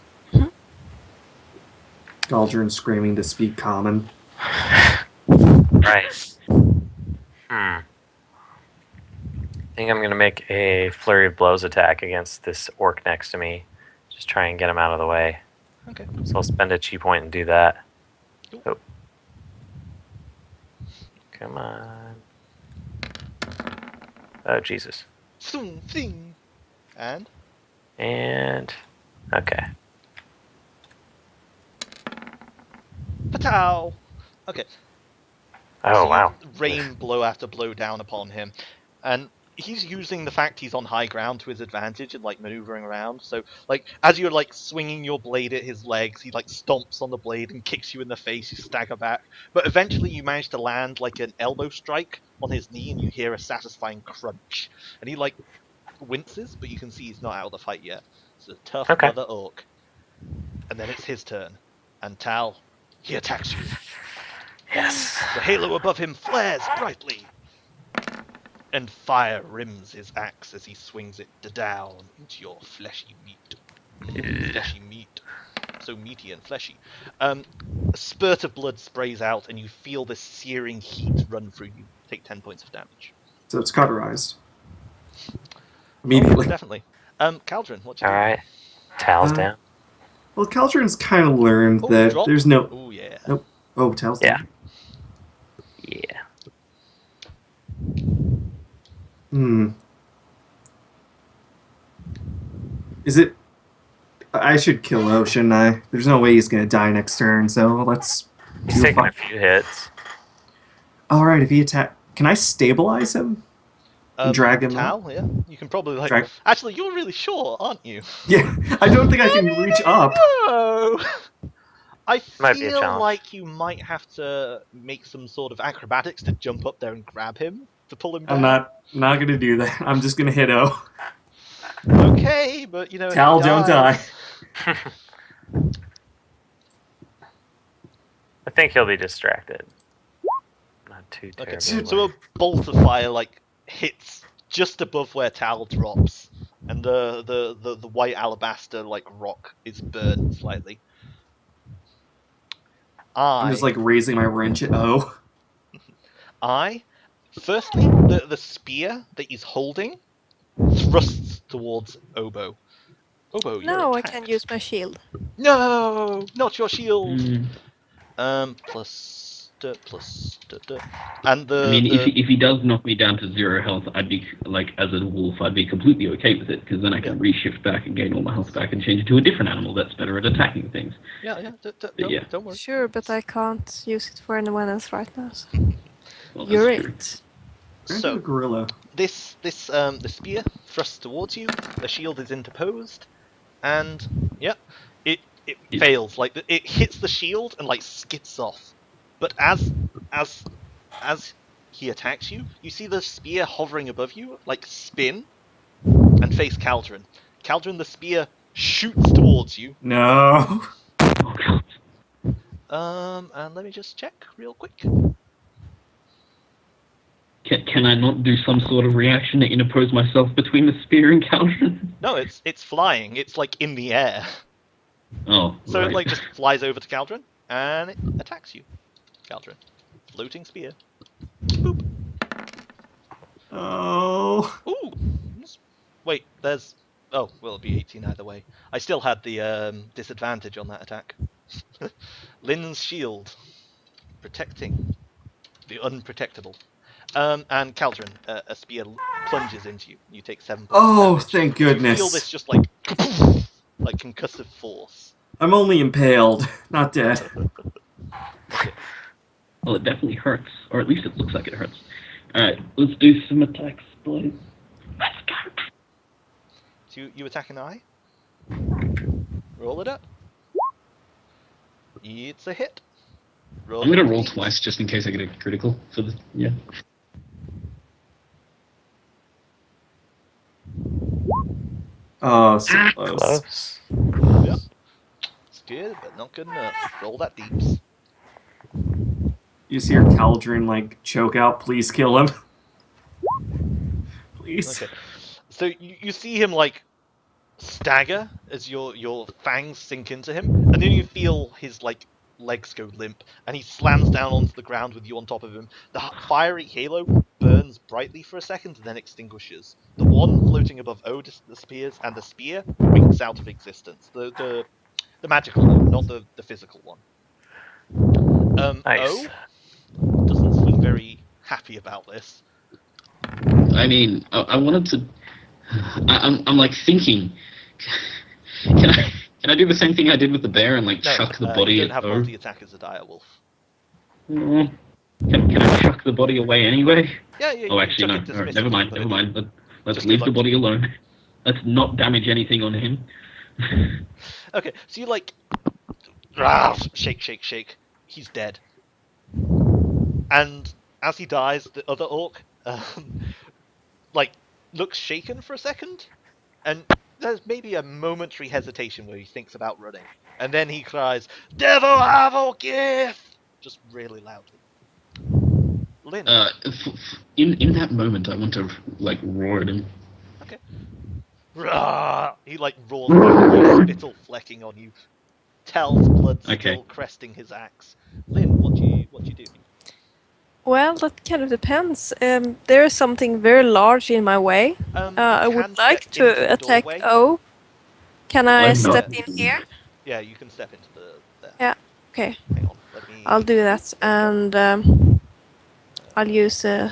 Galdrin screaming to speak common. Right. I think I'm going to make a flurry of blows attack against this orc next to me. Just try and get him out of the way. Okay. So I'll spend a chi point and do that. Cool. Oh. Come on. Oh, Jesus. Thing. And And... Okay. Patow! Okay. Oh, So you wow. rain blow after blow down upon him, and he's using the fact he's on high ground to his advantage and like maneuvering around. So like as you're like swinging your blade at his legs, he like stomps on the blade and kicks you in the face. You stagger back, but eventually you manage to land like an elbow strike on his knee, and you hear a satisfying crunch. And he like winces, but you can see he's not out of the fight yet. It's a tough Okay. mother orc. And then it's his turn, and Tal, he attacks you. Yes. The halo above him flares brightly, and fire rims his axe as he swings it down into your fleshy meat. Fleshy meat. So meaty and fleshy. A spurt of blood sprays out, and you feel this searing heat run through you. Take 10 points of damage. So it's cauterized. Immediately. Oh, definitely. Caldrin, what do you do? Alright. Tal's Uh, down. Well, Caldrin's kind of learned Oh, that drop. there's no. Oh, yeah. Nope. Oh, Tal's Yeah. down. Yeah. Is it? I should kill O, shouldn't I? There's no way he's gonna die next turn, so let's. He's taking a few hits. Alright, if he attack. Can I stabilize him? Drag him Tal, yeah. You can probably like. Drag- Actually, you're really short, aren't you? Yeah, I don't think I can reach up. No. I Might be a feel challenge. like you might have to make some sort of acrobatics to jump up there and grab him to pull him down. I'm not gonna do that. I'm just gonna hit O. Okay, but you know, if Tal, he don't die. dies- I think he'll be distracted. Not too Okay, terribly. so a bolt of fire like hits just above where Tal drops, and the white alabaster like rock is burned slightly. I'm just like raising my wrench at O. Firstly, the spear that he's holding thrusts towards Obo. Obo, you're No, I attacked. can use my shield. No, not your shield. Plus, and I mean, the if he does knock me down to 0 health, I'd be like, as a wolf, I'd be completely okay with it because then I can reshift back and gain all my health back and change it to a different animal that's better at attacking things. don't worry. Sure, but I can't use it for anyone else right now. So. Well, You're that's true. it. Turn into a So gorilla. the spear thrusts towards you. The shield is interposed, and it fails. Like it hits the shield and like skids off. But as he attacks you, you see the spear hovering above you, like spin and face Caldron. Caldron, the spear shoots towards you. No. Oh, God. And let me just check real quick. Can I not do some sort of reaction to interpose myself between the spear and Cauldron? No, it's flying. It's like in the air. Oh, So right. it like just flies over to Caldron and it attacks you. Caldron, floating spear. Boop. Oh. Ooh. Wait, there's. Oh, well, it'll be 18 either way. I still had the disadvantage on that attack. Lynn's shield, protecting the unprotectable. And Caldron, a spear plunges into you. You take 7 points Oh, of damage. thank You goodness. feel this just like like concussive force. I'm only impaled, not dead. Well, it definitely hurts, or at least it looks like it hurts. Alright, let's do some attacks, boys. Let's go! So you attack an eye. Roll it up. It's a hit. I'm gonna it up, roll please. twice just in case I get a critical for the. Yeah. Oh, so close. Close. Yep. It's good, but not good enough. Roll that deeps. You see your Caldron like choke out. Please kill him. Please. Okay. So you see him like stagger as your fangs sink into him, and then you feel his like legs go limp, and he slams down onto the ground with you on top of him. The fiery halo burns brightly for a second, and then extinguishes. The one floating above O disappears, and the spear winks out of existence. The magical one, not the physical one. Nice. O doesn't seem very happy about this. I mean, I wanted to. I'm like thinking. Can I do the same thing I did with the bear and like chuck the body? You don't have at O? multi-attack as a dire wolf. Can I chuck the body away anyway? Yeah. Oh, actually, no. All right, never mind. Let's leave the body alone. Let's not damage anything on him. Okay, so you like shake. He's dead. And as he dies, the other orc like looks shaken for a second, and there's maybe a momentary hesitation where he thinks about running, and then he cries, "Devil have a gift!" just really loudly. Lynn. In that moment, I want to like roar at him. Okay. He like roars, spittle flecking on you. Tel's blood still cresting his axe. Lynn, what do you do? Well, that kind of depends. There is something very large in my way. I would like to attack O. Can I step in here? Yeah, you can step into the. Yeah. Okay. Hang on. Let me. I'll do that, and I'll use a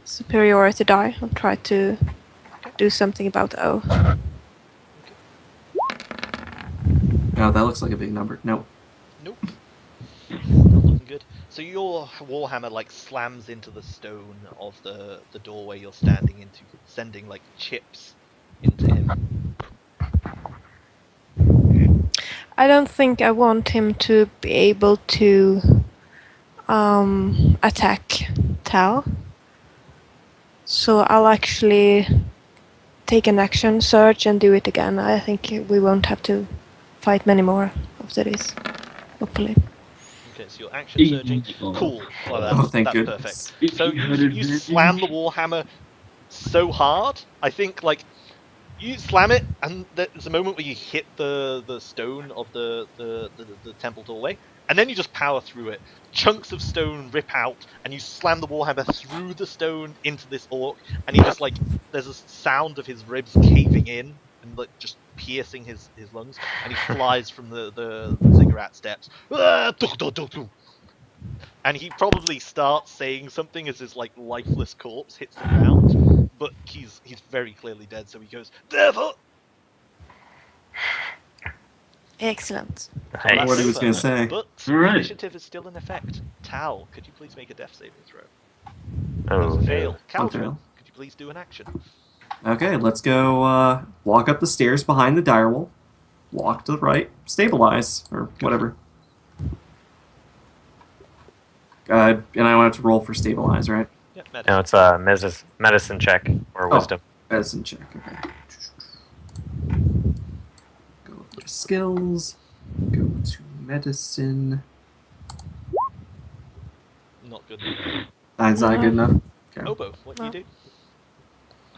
superiority die. I'll try to do something about O. No, that looks like a big number. Nope. Nope. Not looking good. So your warhammer like slams into the stone of the doorway you're standing into, sending like chips into him. I don't think I want him to be able to attack Tal. So I'll actually take an action, search, and do it again. I think we won't have to fight many more after this, hopefully. Okay, so your action surging. Cool. Well, Oh, thank that's goodness. perfect. So you slam the warhammer so hard. I think like you slam it, and there's a moment where you hit the stone of the temple doorway, and then you just power through it. Chunks of stone rip out, and you slam the warhammer through the stone into this orc, and he just like there's a sound of his ribs caving in and like just piercing his lungs, and he flies from the ziggurat steps. And he probably starts saying something as his like lifeless corpse hits the ground, but he's very clearly dead. So he goes, "Therefore." Excellent. I don't know what he was going to say. But Right. initiative is still in effect. Tal, could you please make a death saving throw? Oh, Fail. I'll Caldron, fail. could you please do an action? Okay, let's go walk up the stairs behind the direwolf. Walk to the right. Stabilize, or whatever. And I don't have to roll for stabilize, right? Yeah, No, it's a medicine check or Oh. wisdom. Medicine check, okay. Go over to skills. Go to medicine. Not good. That's not good enough. Okay. Obo, what do you do?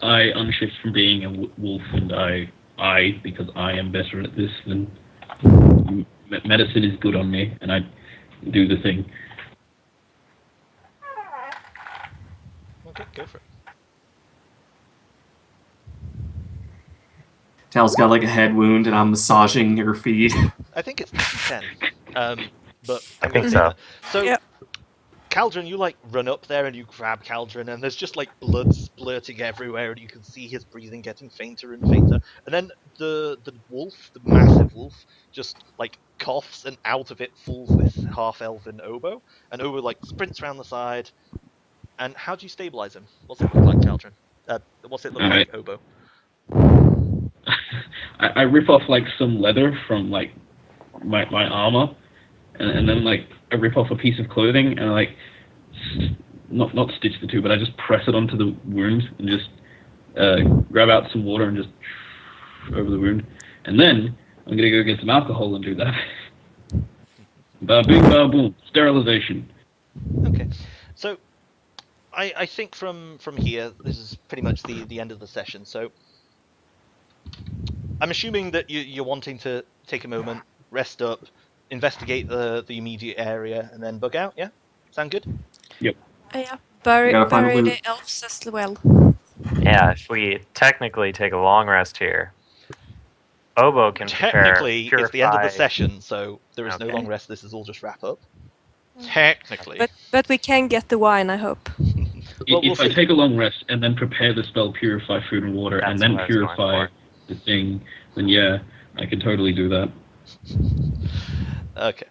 I unshift from being a wolf, and I, because I am better at this than medicine is good on me, and I do the thing. Okay, go for it. Tal's got like a head wound, and I'm massaging her feet. I think it's 10. But I I'm think gonna so. say that. So, Yep. Caldron, you like run up there and you grab Caldron, and there's just like blood splurting everywhere, and you can see his breathing getting fainter and fainter. And then the wolf, the massive wolf, just like coughs, and out of it falls this half-elven Obo, and Obo like sprints around the side. And how do you stabilize him? What's it look like, Caldron? What's it look like, Obo? I rip off like some leather from like my armor, and then like I rip off a piece of clothing, and I like not stitch the two, but I just press it onto the wound and just grab out some water and just over the wound, and then I'm gonna go get some alcohol and do that. Ba bing ba boom, sterilization. Okay, so I think from here, this is pretty much the end of the session. So I'm assuming that you're wanting to take a moment, rest up, investigate the immediate area, and then bug out. Yeah, sound good? Yeah. Bury gotta find the loot. elves as well. Yeah, if we technically take a long rest here, Obo can Technically, prepare it's the end of the purify- session, so there is no Okay. long rest. This is all just wrap up. Technically. But we can get the wine, I hope. Well, we'll If I see. take a long rest and then prepare the spell purify food and water, That's and then what I was going purify the thing, then yeah, I can totally do that. Okay.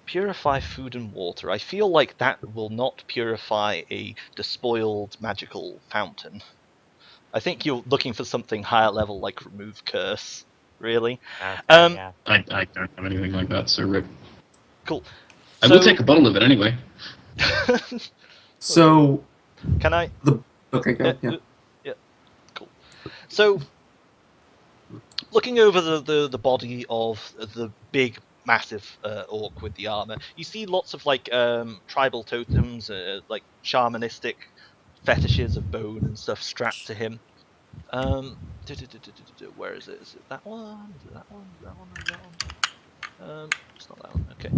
Purify food and water. I feel like that will not purify a despoiled magical fountain. I think you're looking for something higher level, like remove curse, really. yeah. I don't have anything like that, so rip. Cool. I will take a bottle of it anyway. So, Can I? okay, go. Yeah. Yeah. Cool. So, looking over the body of the big, massive orc with the armor, you see lots of like tribal totems, like shamanistic fetishes of bone and stuff strapped to him. Where is it? Is it that one? Is it that one? Is that one? Is that one? It's not that one. Okay.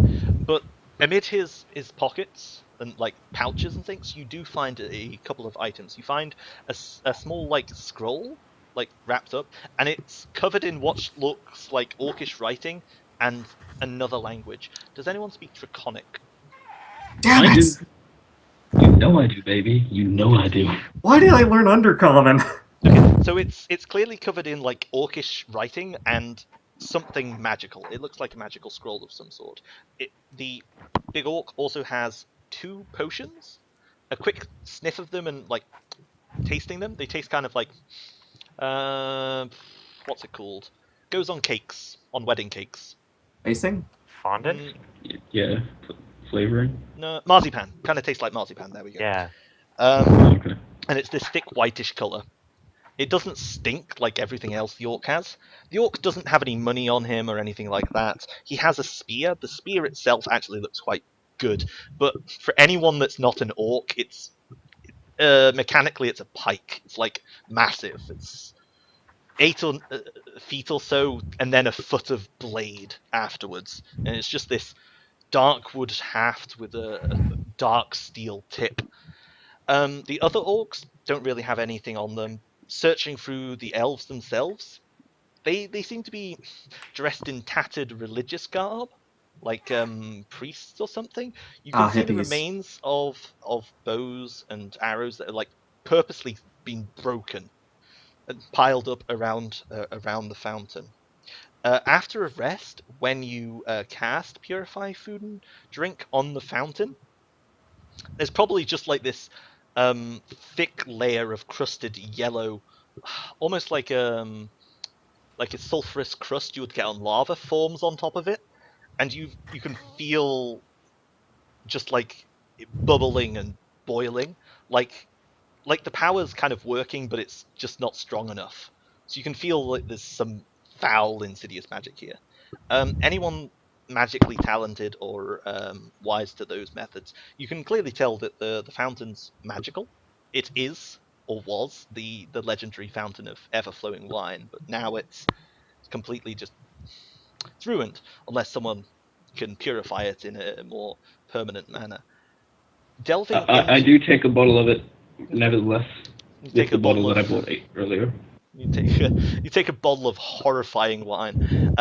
But amid his pockets and like pouches and things, you do find a couple of items. You find a small like scroll, like wrapped up, and it's covered in what looks like orcish writing and another language. Does anyone speak Draconic? Damn I it! do. You know I do, baby. You know I do. Why did I learn Undercommon? Okay, so it's clearly covered in like orcish writing and something magical. It looks like a magical scroll of some sort. The big orc also has 2 potions. A quick sniff of them and like tasting them. They taste kind of like what's it called? Goes on cakes, on wedding cakes. Icing? Fondant? Yeah, flavoring. No, marzipan. Kind of tastes like marzipan. There we go. Yeah. Okay. And it's this thick whitish colour. It doesn't stink like everything else the orc has. The orc doesn't have any money on him or anything like that. He has a spear. The spear itself actually looks quite good, but for anyone that's not an orc, it's mechanically it's a pike. It's like massive. It's 8 feet or so, and then a foot of blade afterwards, and it's just this dark wood haft with a dark steel tip. The other orcs don't really have anything on them. Searching through the elves themselves, they seem to be dressed in tattered religious garb, like priests or something. You can see the Hippies. remains of bows and arrows that are like purposely been broken and piled up around the fountain. After a rest, when you cast Purify Food and Drink on the fountain, there's probably just like this thick layer of crusted yellow, almost like a sulfurous crust you would get on lava forms on top of it, and you can feel just like it bubbling and boiling, like the power's kind of working, but it's just not strong enough. So you can feel like there's some foul, insidious magic here. Anyone magically talented or wise to those methods, you can clearly tell that the fountain's magical. It is, or was, the legendary fountain of ever-flowing wine, but now it's completely just it's ruined unless someone can purify it in a more permanent manner. Delving I into, do take a bottle of it, nevertheless. you With take the a bottle bottle that I of bought earlier. you take a bottle of horrifying wine.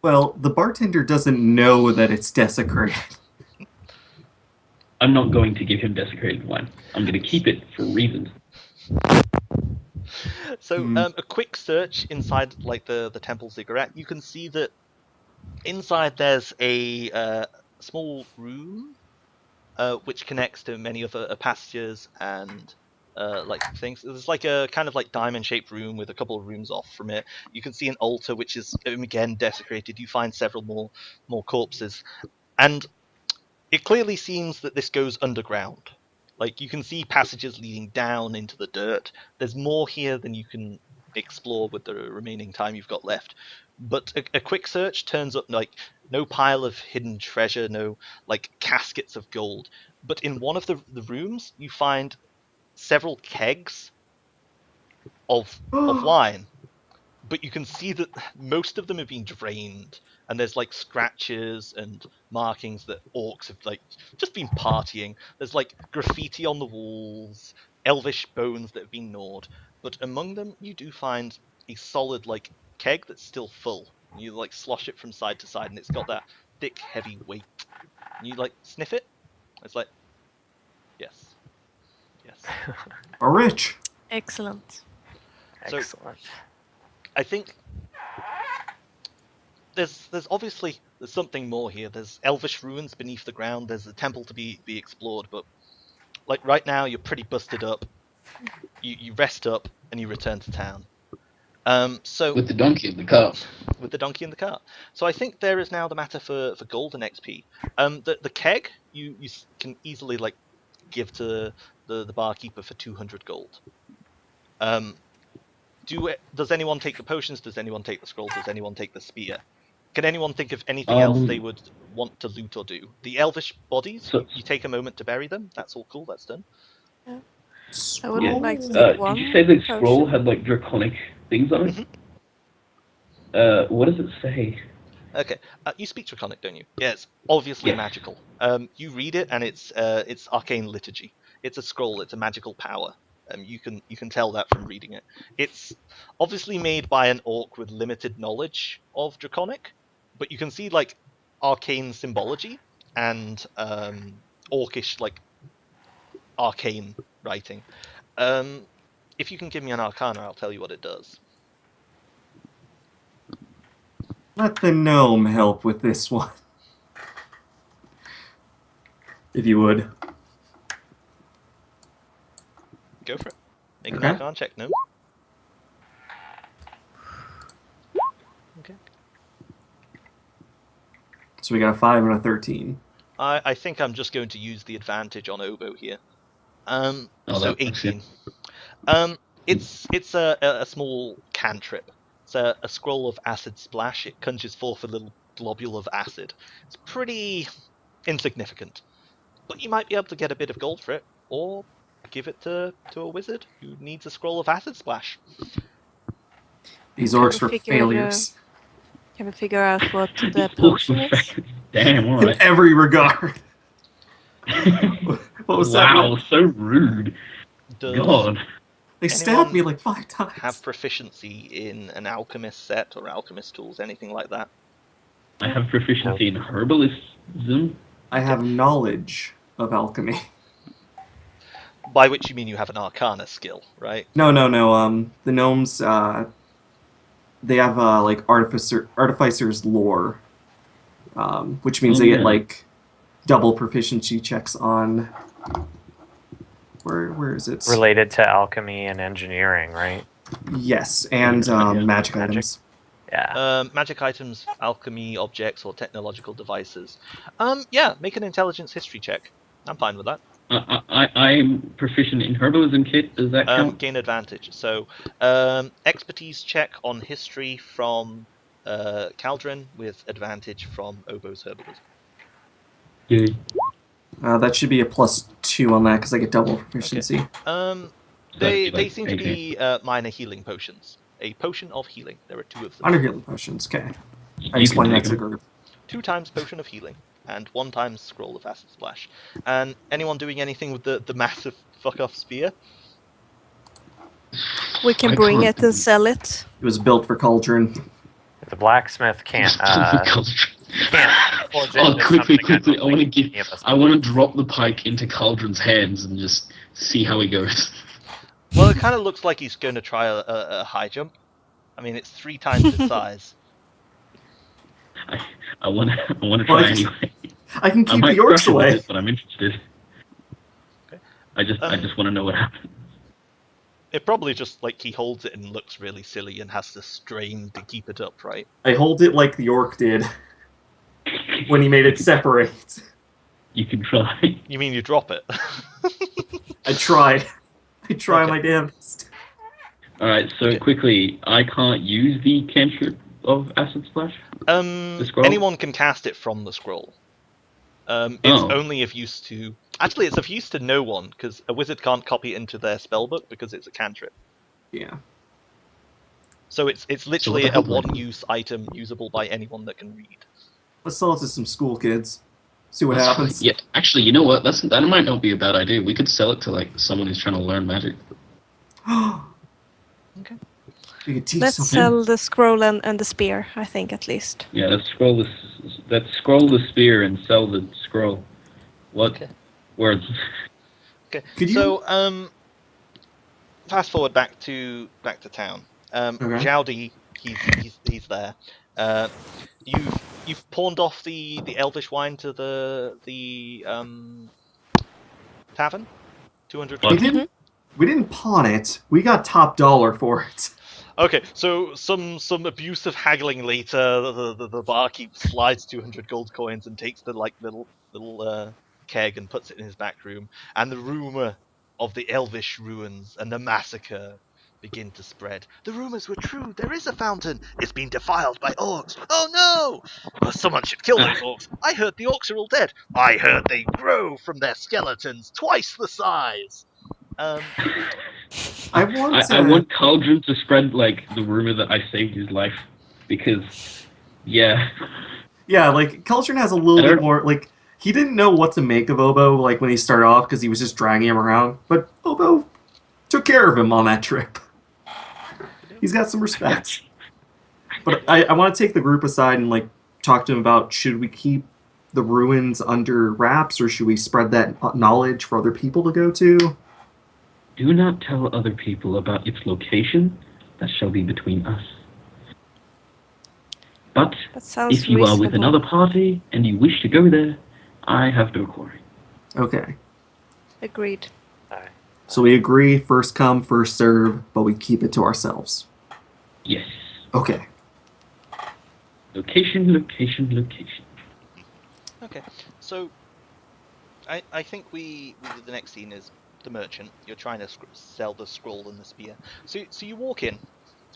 Well, the bartender doesn't know that it's desecrated. I'm not going to give him desecrated wine. I'm going to keep it for reasons. So a quick search inside like the temple ziggurat, you can see that inside there's a small room which connects to many other passages and like things. There's like a kind of like diamond-shaped room with a couple of rooms off from it. You can see an altar which is again desecrated. You find several more corpses, and it clearly seems that this goes underground. Like you can see passages leading down into the dirt. There's more here than you can explore with the remaining time you've got left. But a quick search turns up like no pile of hidden treasure, no like caskets of gold. But in one of the rooms, you find several kegs of wine. But you can see that most of them have been drained, and there's like scratches and markings that orcs have like just been partying. There's like graffiti on the walls, elvish bones that have been gnawed, but among them you do find a solid like keg that's still full. You like slosh it from side to side, and it's got that thick, heavy weight. And you like sniff it. It's like, yes, yes. Are rich. Excellent. So- Excellent. I think there's obviously there's something more here. There's elvish ruins beneath the ground. There's a temple to be explored, but like right now you're pretty busted up. You rest up and you return to town. So With the donkey in the cart. with the donkey in the cart. So I think there is now the matter for golden XP. The keg you can easily like give to the barkeeper for 200 gold. Does anyone take the potions? Does anyone take the scroll? Does anyone take the spear? Can anyone think of anything else they would want to loot or do? The elvish bodies, you take a moment to bury them. That's all cool. That's done. I would Yeah. like to take one. Did you say the scroll potion. had like draconic things on it? What does it say? Okay. You speak Draconic, don't you? Yeah, it's obviously Yes. magical. You read it, and it's arcane liturgy. It's a scroll. It's a magical power. You can tell that from reading it. It's obviously made by an orc with limited knowledge of Draconic, but you can see like arcane symbology and orcish like arcane writing. If you can give me an Arcana, I'll tell you what it does. Let the gnome help with this one. If you would. Go for it. Make an Okay. Arcana check. No. Okay. So we got a 5 and a 13. I think I'm just going to use the advantage on Obo here. Oh, So that makes 18. It's a small cantrip. It's a scroll of acid splash. It conjures forth a little globule of acid. It's pretty insignificant, but you might be able to get a bit of gold for it, or give it to a wizard who needs a scroll of acid splash. These Can orcs we were figure failures Can we figure out what the These orcs potion were is? fake. Damn, in alright. every regard. What was that? Wow, so rude. Does God. They stabbed me anyone like 5 times. have proficiency in an alchemist set or alchemist tools, anything like that? I have proficiency in herbalism. I have knowledge of alchemy. By which you mean you have an arcana skill, right? No. The gnomes, they have like artificer's lore, which means they get Yeah. like double proficiency checks on. Where is it? Related to alchemy and engineering, right? Yes, and magic items. Yeah. Magic items, alchemy objects, or technological devices. Yeah, make an intelligence history check. I'm fine with that. I'm proficient in herbalism kit. Does that count? Gain advantage. So, expertise check on history from Caldron with advantage from Obo's herbalism. Good. That should be a +2 on that because I get double proficiency. They Like, seem to be minor healing potions. A potion of healing. There are 2 of them. Minor healing potions. Okay, I You can explain that take to the them. group. 2 times potion of healing and 1 times scroll of acid splash. And anyone doing anything with the massive fuck off spear? We can I bring can't it and sell it. It was built for Cauldron. The blacksmith can't. forge Oh, into quickly! something I want to any of us I want to drop the pike into Cauldron's hands and just see how he goes. Well, it kind of looks like he's going to try a high jump. I mean, it's 3 times its size. I want to Well, try I just- anyway. I can I keep might the orcs crush him with away. it, but I'm interested. Okay. I just want to know what happens. It probably just like he holds it and looks really silly and has to strain to keep it upright. I hold it like the orc did when he made it separate. You can try. You mean you drop it? I try. I try Okay. my damnedest. All right. So Okay. quickly, I can't use the cantrip of acid splash. The scroll? Anyone can cast it from the scroll. It's Oh. only of use to. Actually, it's of use to no one because a wizard can't copy it into their spellbook because it's a cantrip. Yeah. So it's literally what a the hell, like- one-use item usable by anyone that can read. Let's sell it to some school kids. See what happens. Yeah. Actually, you know what? That might not be a bad idea. We could sell it to like someone who's trying to learn magic. Okay. We could teach Let's something. sell the scroll and the spear, I think, at least. Yeah. Let's scroll the spear and sell the scroll. What Okay. words? Okay. Could you- So fast forward back to town. Okay. Jowdy, he's there. You've pawned off the elvish wine to the tavern. 200 We gold. didn't pawn it. We got top dollar for it. Okay, so some abusive haggling later, the barkeep slides 200 gold coins and takes the little keg and puts it in his back room, and the rumor of the elvish ruins and the massacre begin to spread. The rumors were true. There is a fountain. It's been defiled by orcs. Oh no! Someone should kill those orcs. I heard the orcs are all dead. I heard they grow from their skeletons twice the size. I want. I want Cauldron to spread like the rumor that I saved his life, because, yeah. Yeah, like Cauldron has a little I bit don't- more. Like he didn't know what to make of Obo. Like when he started off, because he was just dragging him around. But Obo took care of him on that trip. He's got some respect. But I want to take the group aside and like talk to him about should we keep the ruins under wraps or should we spread that knowledge for other people to go to? Do not tell other people about its location. That shall be between us. But That sounds if you are with reasonable. another party and you wish to go there, I have no quarry. Okay. Agreed. Aye. So we agree, first come, first serve, but we keep it to ourselves. Yes. Okay. Location, location, location. Okay, so I think we the next scene is the merchant. You're trying to sell the scroll and the spear. So you walk in,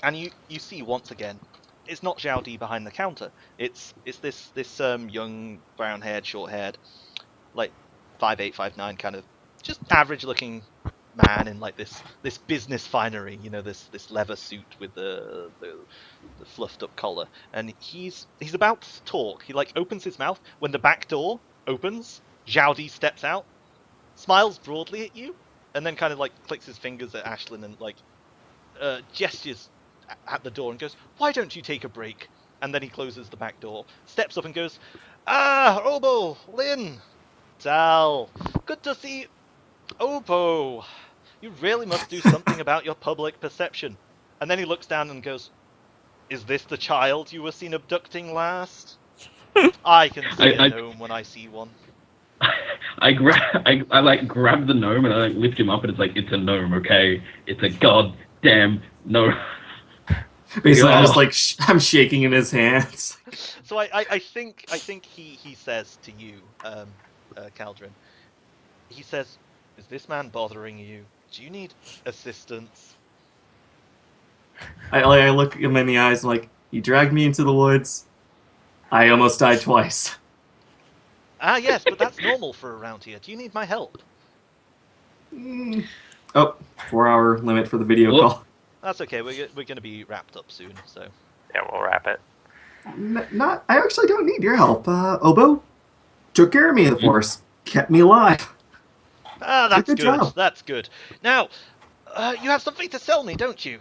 and you see once again, it's not Zhao Di behind the counter. It's this young, brown-haired, short-haired, like 5'8", 5'9", kind of just average-looking man in like this business finery, you know, this leather suit with the fluffed up collar, and he's about to talk. He like opens his mouth when the back door opens. Zhao Di steps out, smiles broadly at you, and then kind of like clicks his fingers at Ashlyn and like gestures at the door and goes, "Why don't you take a break?" And then he closes the back door, steps up and goes, "Ah, Obo, Lin, Tal, good to see you. Obo, you really must do something about your public perception." And then he looks down and goes, "Is this the child you were seen abducting last? I can see a gnome when I see one." I like grab the gnome and I like lift him up and it's like, it's a gnome, okay? It's a goddamn gnome. Basically, I'm just like I'm shaking in his hands. So I think he says to you, Caldrin, he says, "Is this man bothering you? Do you need assistance?" I look him in the eyes and like, he dragged me into the woods. I almost died twice. Ah, yes, but that's normal for around here. Do you need my help? Oh, 4-hour limit for the video call. That's okay. We're going to be wrapped up soon, so. Yeah, we'll wrap it. Not. I actually don't need your help. Obo took care of me in the forest, kept me alive. Ah, that's good good. job. That's good. Now, you have something to sell me, don't you?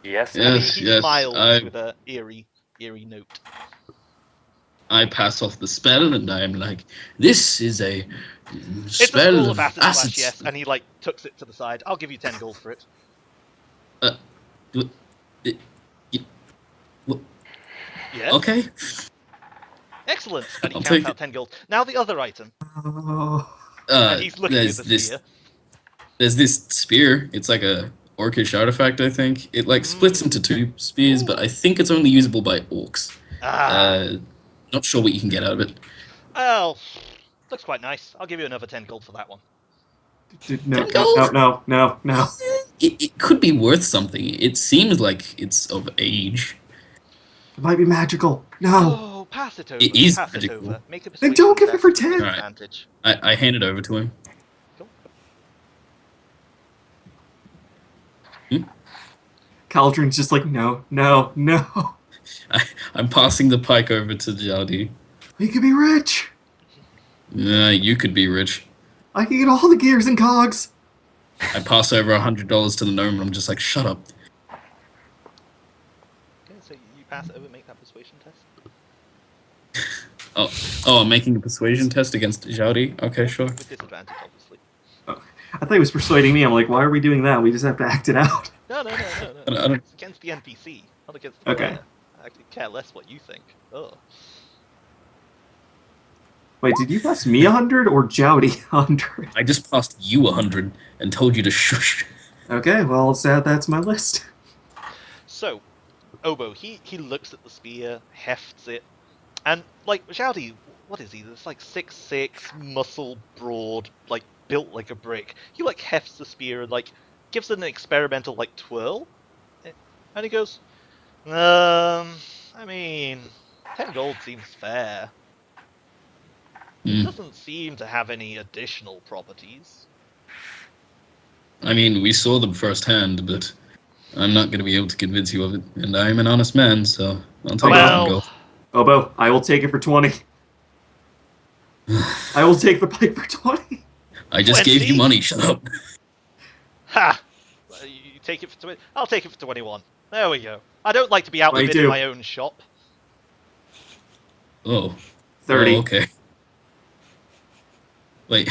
Yes. And Yes, he yes. smiles with a eerie note. I pass off the spell and I'm like, this is a It's a spell scroll of of acid acid. slash, yes, and he like tucks it to the side. I'll give you 10 gold for it. Yes. Okay. Excellent. And he I'll counts take out it. 10 gold. Now the other item. Oh, And he's looking at there's the this spear. there's this spear. It's like a orcish artifact, I think. It like splits into two spears, but I think it's only usable by orcs. Ah. Not sure what you can get out of it. Well, looks quite nice. I'll give you another 10 gold for that one. No. It could be worth something. It seems like it's of age. It might be magical. No. Oh, pass it over. It is pass magical. it over. Make a Then persuasion don't give it test for with 10. Alright. advantage. I hand it over to him. Cool. Caldron's just like, no. I'm passing the pike over to Jaldi. We could be rich. You could be rich. I can get all the gears and cogs. I pass over $100 to the gnome and I'm just like, shut up. Okay, so you pass it over, make that persuasion test. Oh, I'm making a persuasion test against Jaldi? Okay, sure. With disadvantage, obviously. I thought he was persuading me. I'm like, why are we doing that? We just have to act it out. No. I don't- It's against the NPC, not against the Okay. player. I could care less what you think. Oh. Wait, did you pass me 100 or Jowdy 100? I just passed you 100 and told you to shush. Okay, well, that's my list. So, Obo, he looks at the spear, hefts it, and like Zhao, what is he? It's like 6'6", muscle broad, like built like a brick. He like hefts the spear and like gives it an experimental like twirl, and he goes, I mean, 10 gold seems fair. It doesn't seem to have any additional properties. I mean, we saw them firsthand, but I'm not going to be able to convince you of it. And I am an honest man, so I'll take it and go. Obo, I will take it for 20. I will take the pipe for 20. I just 20? gave you money, shut up. Ha! You take it for 20. I'll take it for 21. There we go. I don't like to be outbid in 22. my own shop. Oh. 30. Oh, okay. Wait,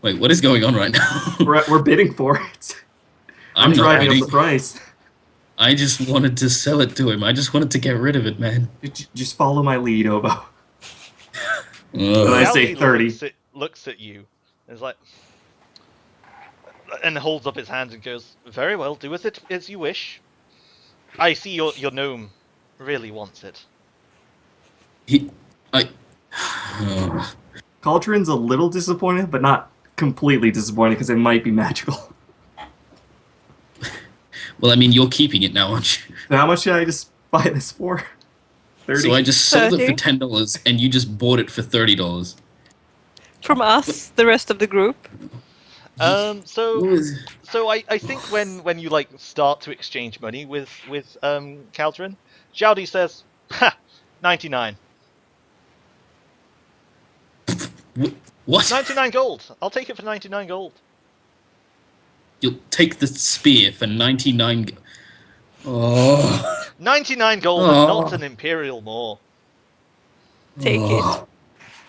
what is going on right now? We're bidding for it. I'm not driving bidding. up the price. I just wanted to sell it to him. I just wanted to get rid of it, man. Just follow my lead, Obo. Ugh. I say Aldi 30. looks at you and is like, and holds up his hands and goes, "Very well, do with it as you wish. I see your gnome really wants it." Oh. Cauldron's a little disappointed, but not completely disappointed because it might be magical. Well, I mean, you're keeping it now, aren't you? So how much should I just buy this for? 30? So I just sold it for 30? $10, and you just bought it for $30. From us, the rest of the group. What So was- I think when you like start to exchange money with Kaldrin, Xiaodi says, "Ha, 99. What? 99 gold. I'll take it for 99 gold." You'll take the spear for 99. Oh. 99 gold and not an imperial more. Take it.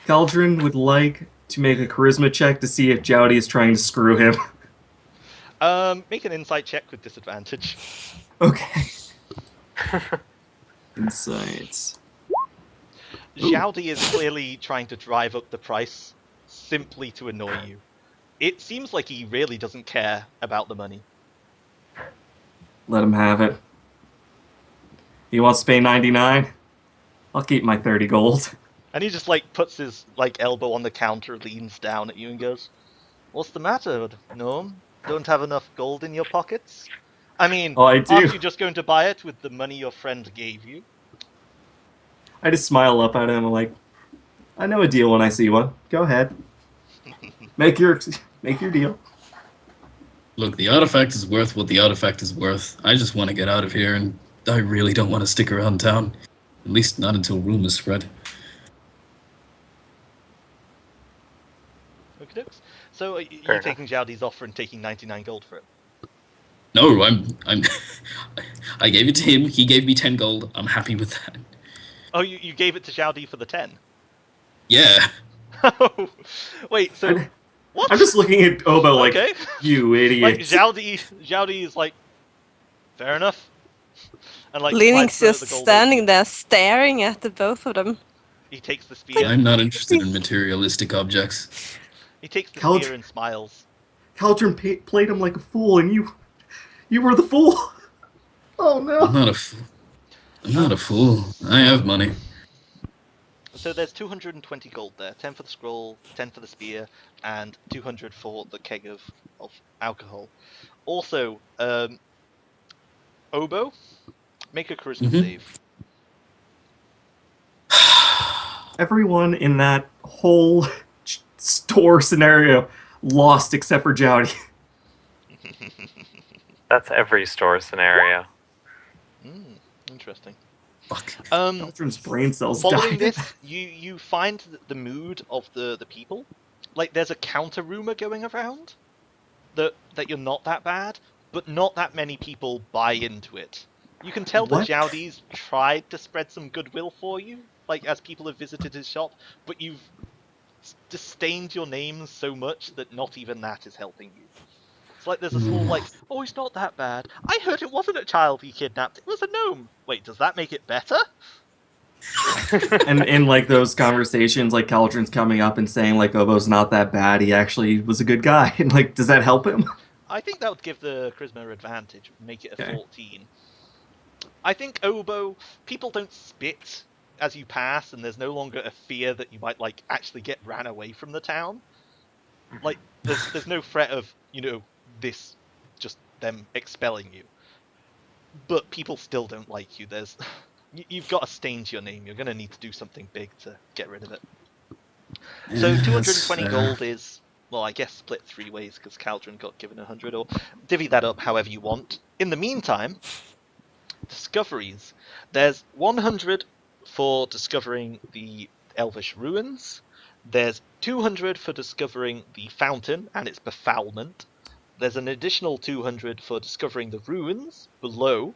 Caldron would like to make a charisma check to see if Jowdy is trying to screw him. Make an insight check with disadvantage. Okay. Insights. Ooh. Xiaodi is clearly trying to drive up the price simply to annoy you. It seems like he really doesn't care about the money. Let him have it. He wants to pay 99. I'll keep my 30 gold. And he just like puts his like elbow on the counter, leans down at you and goes, "What's the matter, gnome? Don't have enough gold in your pockets? I mean, Oh, I do. aren't you just going to buy it with the money your friend gave you?" I just smile up at him. I'm like, I know a deal when I see one. Go ahead. Make your deal. Look, the artifact is worth what the artifact is worth. I just want to get out of here, and I really don't want to stick around town. At least not until rumors spread. Okay, so are you Fair taking Xiaodi's offer and taking 99 gold for it? No, I'm I gave it to him. He gave me 10 gold. I'm happy with that. Oh, you gave it to Xiaodi for the 10? Yeah. Oh, wait, so what? I'm just looking at Obo like, Okay. you idiot. Like Xiaodi is like, fair enough. And like Linux slides just the gold standing over. there staring at the both of them. He takes the spear. I'm not interested in materialistic objects. He takes the Cald- spear and smiles. Caldron played him like a fool, and you were the fool. Oh I'm no. not a fool. I'm not a fool. I have money. So there's 220 gold there. 10 for the scroll, 10 for the spear, and 200 for the keg of alcohol. Also, Obo, make a charisma Mhm. save. Everyone in that whole store scenario lost except for Jowdy. That's every store scenario. Interesting. Fuck. Caldron's brain cells Following died. this, you find the mood of the people. Like there's a counter rumor going around that you're not that bad, but not that many people buy into it. You can tell that What? Xiaodi's tried to spread some goodwill for you, like as people have visited his shop, but you've disdained your name so much that not even that is helping you. It's like there's a small like, oh, he's not that bad. I heard it wasn't a child he kidnapped, it was a gnome. Wait, does that make it better? And in like those conversations, like Caldron's coming up and saying like Obo's not that bad. He actually was a good guy. And like, does that help him? I think that would give the charisma advantage, make it a Okay. 14. I think Obo, people don't spit as you pass, and there's no longer a fear that you might like actually get ran away from the town. Like there's no threat of, you know, this just them expelling you. But people still don't like you. There's you've got a stain to your name. You're going to need to do something big to get rid of it. So 220 gold is, well, I guess split 3 ways because Caldron got given 100, or divvy that up however you want. In the meantime, discoveries. There's 100 for discovering the Elvish ruins. There's 200 for discovering the fountain and its befoulment. There's an additional 200 for discovering the ruins below.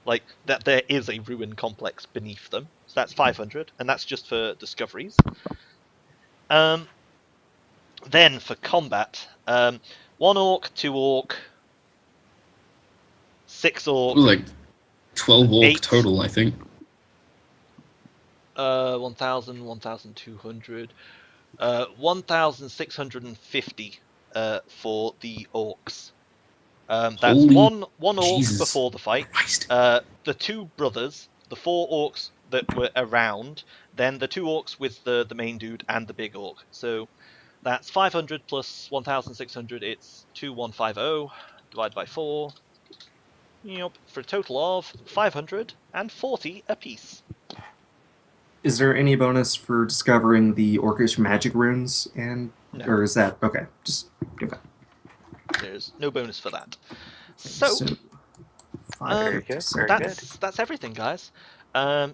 Like, that there is a ruin complex beneath them. So that's 500, and that's just for discoveries. Then, for combat, 1 orc, 2 orc, 6 orc, Like 12 orc 8. total, I think. 1,000, 1,200, 1,650 for the orcs. That's Holy one orc Jesus. before the fight, Christ. the 2 brothers, the 4 orcs that were around, then the 2 orcs with the main dude and the big orc. So That's 500 plus 1,600. It's 2,150. Divide by 4. Yep, for a total of 540 apiece. Is there any bonus for discovering the Orcish magic runes? And No. or is that okay? Just okay. There's no bonus for that. So Very good, very that's everything, guys.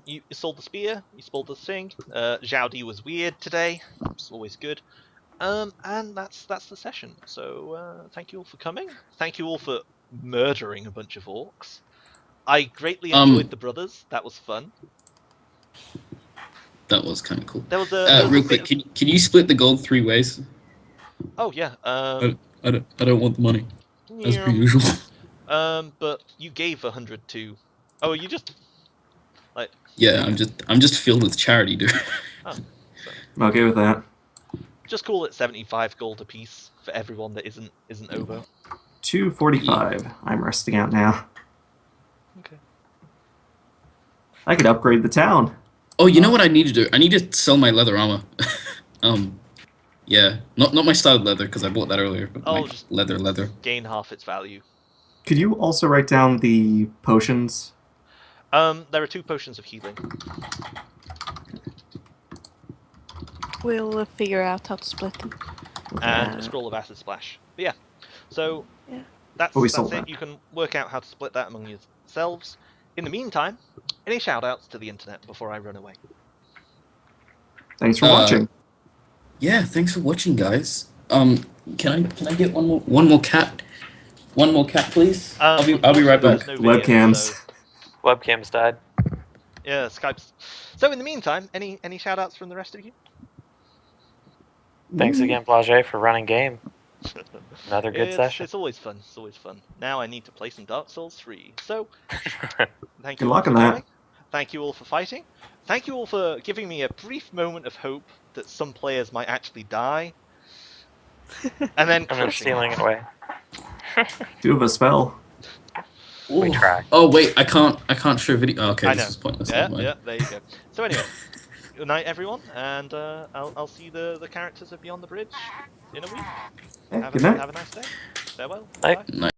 You sold the spear, you sold the thing. Zhaodi was weird today. It's always good. And that's the session. So thank you all for coming. Thank you all for murdering a bunch of orcs. I greatly enjoyed the brothers. That was fun. That was kind of cool. There was a real quick, can you split the gold 3 ways? Oh yeah. I don't want the money, as per yeah. usual. But you gave 100 to. Oh, you just like. Yeah, I'm just filled with charity, dude. Oh, I'm okay with that. just call it 75 gold apiece for everyone that isn't Obo. 245. I'm resting out now. Okay. I could upgrade the town. Oh, you know what I need to do? I need to sell my leather armor. Yeah, not my studded leather because I bought that earlier. But Oh, my just leather. gain half its value. Could you also write down the potions? There are 2 potions of healing. We'll figure out how to split them. And a scroll of acid splash. But yeah, so that's we sold it. that. You can work out how to split that among yourselves. In the meantime, any shout-outs to the internet before I run away? Thanks for watching. Yeah, thanks for watching, guys. Can I get one more cat? One more cat, please. I'll be right back. There's no video, Webcams. so- Webcam's died. Yeah, Skype's. So in the meantime, any shout-outs from the rest of you? Thanks again, Blage, for running game. Another good session. It's always fun. It's always fun. Now I need to play some Dark Souls 3. So, thank Good you all luck for on that. coming. Thank you all for fighting. Thank you all for giving me a brief moment of hope that some players might actually die. And then I'm just stealing it away. 2 of us fell. We Ooh. try. Oh wait, I can't show video. Oh, okay, I this know. is pointless. Yeah, Never mind. yeah, there you go. So anyway, good night everyone, and I'll see the characters of Beyond the Bridge in a week. Yeah, good night. Have a nice day. Farewell. Night. Bye. Nice.